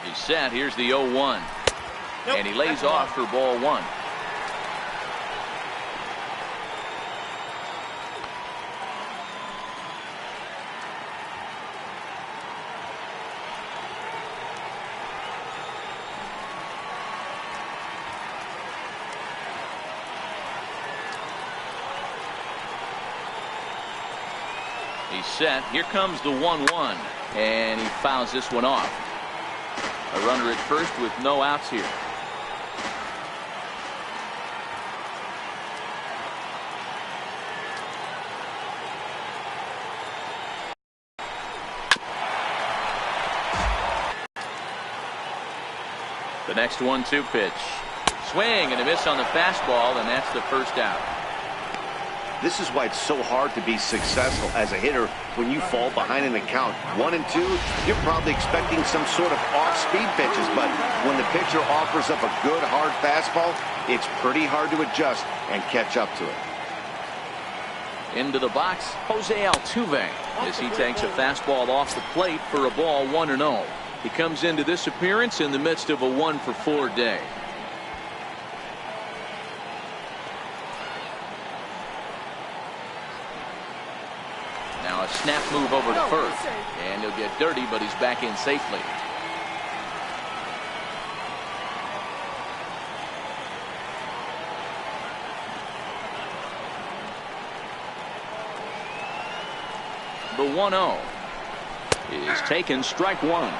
He's set. Here's the 0-1. And he lays off for ball one. He's set. Here comes the 1-1. And he fouls this one off. A runner at first with no outs here. The next 1-2 pitch. Swing and a miss on the fastball, and that's the first out. This is why it's so hard to be successful as a hitter when you fall behind in the count. 1 and 2, you're probably expecting some sort of off-speed pitches, but when the pitcher offers up a good hard fastball, it's pretty hard to adjust and catch up to it. Into the box, Jose Altuve, as he takes a fastball off the plate for a ball 1-0. He comes into this appearance in the midst of a 1-for-4 day. Now a snap move over to first, and he'll get dirty, but he's back in safely. The 1-0 is taken, strike one.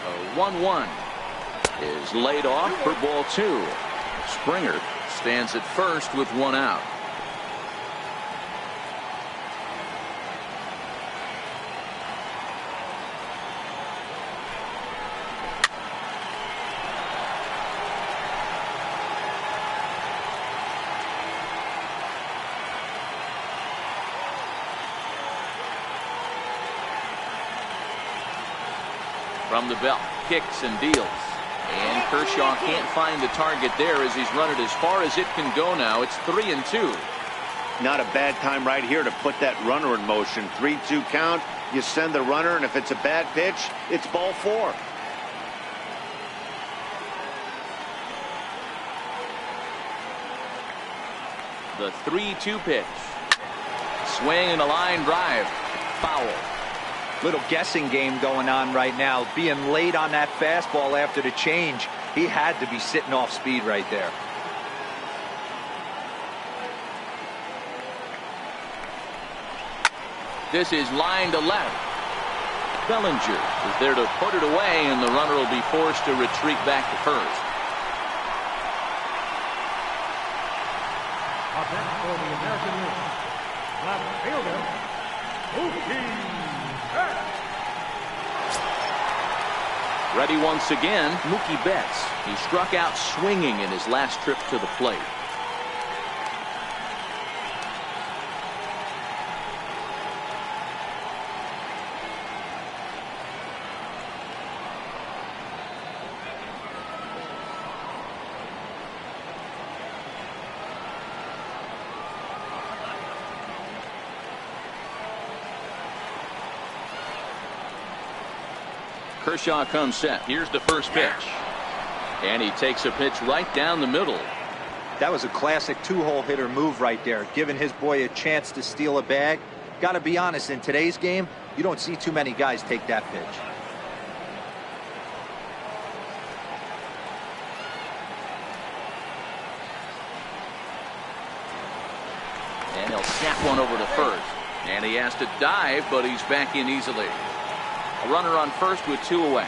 The 1-1 is laid off for ball two. Springer stands at first with one out. From the belt, kicks and deals. And Kershaw can't find the target there as he's run it as far as it can go now. It's 3-2. Not a bad time right here to put that runner in motion. 3-2 count. You send the runner, and if it's a bad pitch, it's ball four. The 3-2 pitch. Swing and a line drive. Foul. Little guessing game going on right now. Being late on that fastball after the change. He had to be sitting off speed right there. This is line to left. Bellinger is there to put it away, and the runner will be forced to retreat back to first. Up next for the American League, left fielder, Mookie. Ready once again, Mookie Betts. He struck out swinging in his last trip to the plate. Kershaw comes set. Here's the first pitch. And he takes a pitch right down the middle. That was a classic two-hole hitter move right there, giving his boy a chance to steal a bag. Got to be honest, in today's game, you don't see too many guys take that pitch. And he'll snap one over to first. And he has to dive, but he's back in easily. A runner on first with two away.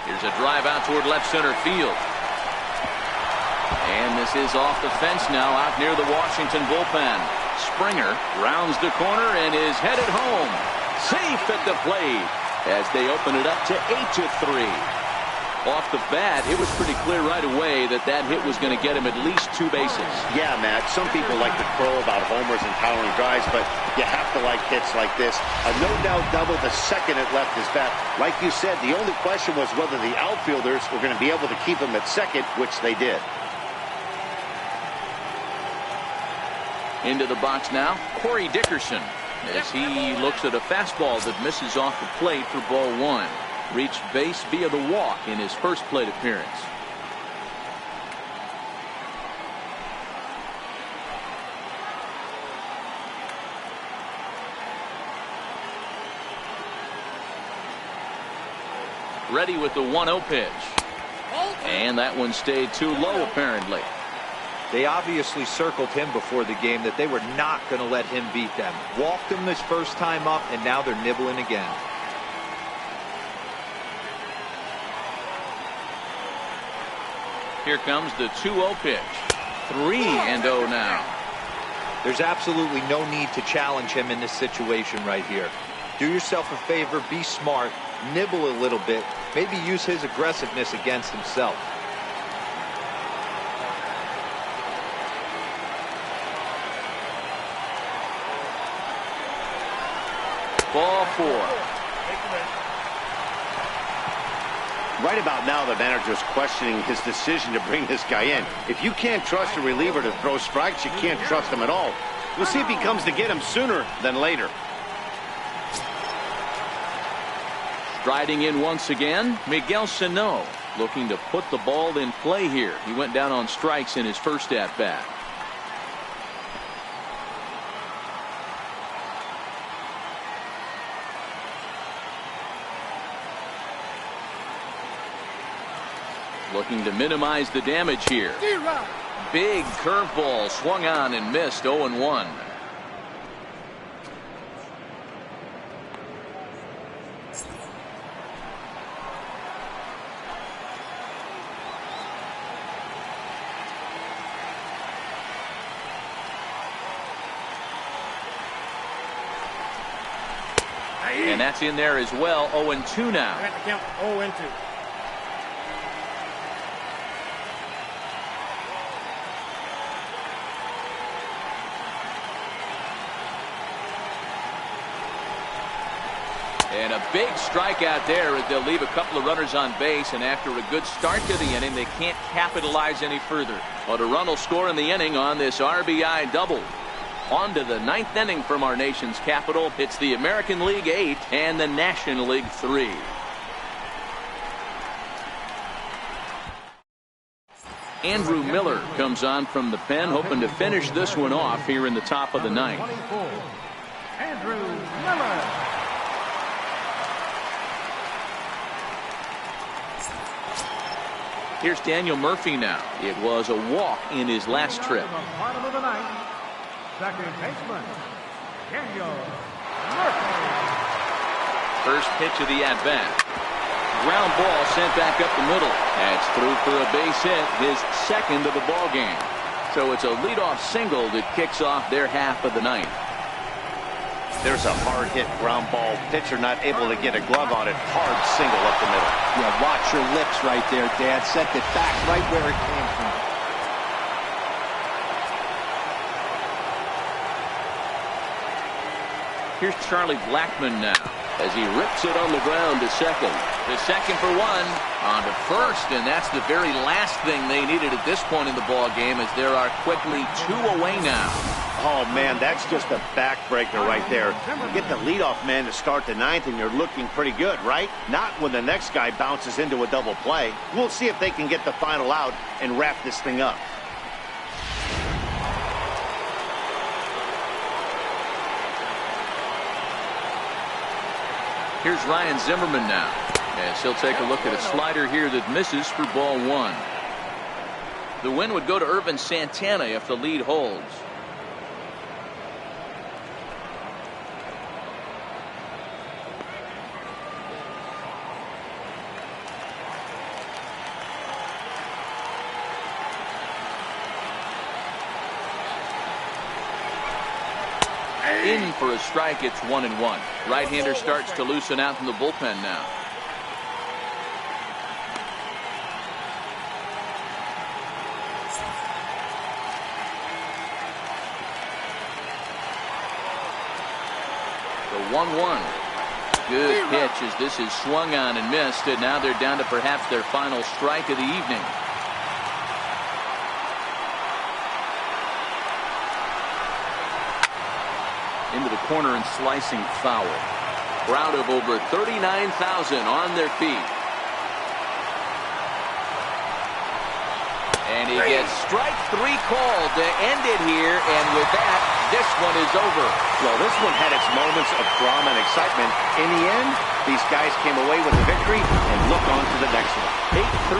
Here's a drive out toward left center field. And this is off the fence now, out near the Washington bullpen. Springer rounds the corner and is headed home. Safe at the plate as they open it up to 8-3. Off the bat, it was pretty clear right away that that hit was going to get him at least 2 bases. Yeah, Matt, some people like to crow about homers and towering drives, but you have to like hits like this. A no-doubt double the second it left his bat. Like you said, the only question was whether the outfielders were going to be able to keep him at second, which they did. Into the box now, Corey Dickerson, as he looks at a fastball that misses off the plate for ball 1. Reached base via the walk in his first plate appearance. Ready with the 1-0 pitch. And that one stayed too low apparently. They obviously circled him before the game that they were not going to let him beat them. Walked him this first time up, and now they're nibbling again. Here comes the 2-0 pitch. 3-0 now. There's absolutely no need to challenge him in this situation right here. Do yourself a favor, be smart, nibble a little bit, maybe use his aggressiveness against himself. Ball 4. Right about now, the manager's questioning his decision to bring this guy in. If you can't trust a reliever to throw strikes, you can't trust him at all. We'll see if he comes to get him sooner than later. Striding in once again, Miguel Sano, looking to put the ball in play here. He went down on strikes in his first at-bat. Looking to minimize the damage here. Big curveball swung on and missed. 0-1. And that's in there as well. 0-2 now. I got the count 0-2. And a big strikeout there as they'll leave a couple of runners on base, and after a good start to the inning, they can't capitalize any further. But a run will score in the inning on this RBI double. On to the 9th inning from our nation's capital. It's the American League 8 and the National League 3. Andrew Miller comes on from the pen, hoping to finish this one off here in the top of the 9th. Andrew Miller. Here's Daniel Murphy now. It was a walk in his last trip. Bottom of the 9th, second baseman, Daniel Murphy. First pitch of the at-bat. Ground ball sent back up the middle. That's through for a base hit, his second of the ball game. So it's a leadoff single that kicks off their half of the 9th. There's a hard hit ground ball. Pitcher not able to get a glove on it. Hard single up the middle. Yeah, watch your lips right there, Dad. Sent it back right where it came from. Here's Charlie Blackmon now as he rips it on the ground to second. The second for one, on to first, and that's the very last thing they needed at this point in the ball game, as there are quickly 2 away now. Oh, man, that's just a backbreaker right there. You get the leadoff man to start the 9th, and you're looking pretty good, right? Not when the next guy bounces into a double play. We'll see if they can get the final out and wrap this thing up. Here's Ryan Zimmerman now, as he'll take a look at a slider here that misses for ball 1. The win would go to Irvin Santana if the lead holds. In for a strike. It's 1-1. Right-hander starts to loosen out from the bullpen now. 1-1. Good pitch as this is swung on and missed, and now they're down to perhaps their final strike of the evening. Into the corner and slicing foul. Crowd of over 39,000 on their feet. And he gets strike 3 called to end it here, and with that, this one is over. Well, this one had its moments of drama and excitement. In the end, these guys came away with a victory and look on to the next one.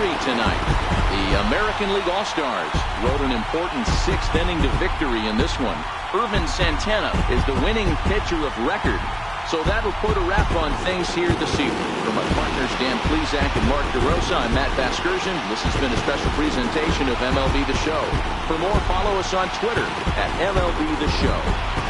8-3 tonight. The American League All-Stars rode an important 6th inning to victory in this one. Irvin Santana is the winning pitcher of record. So that'll put a wrap on things here this evening. From my partners Dan Plesac and Mark DeRosa, I'm Matt Vasgersian. This has been a special presentation of MLB The Show. For more, follow us on Twitter at MLB The Show.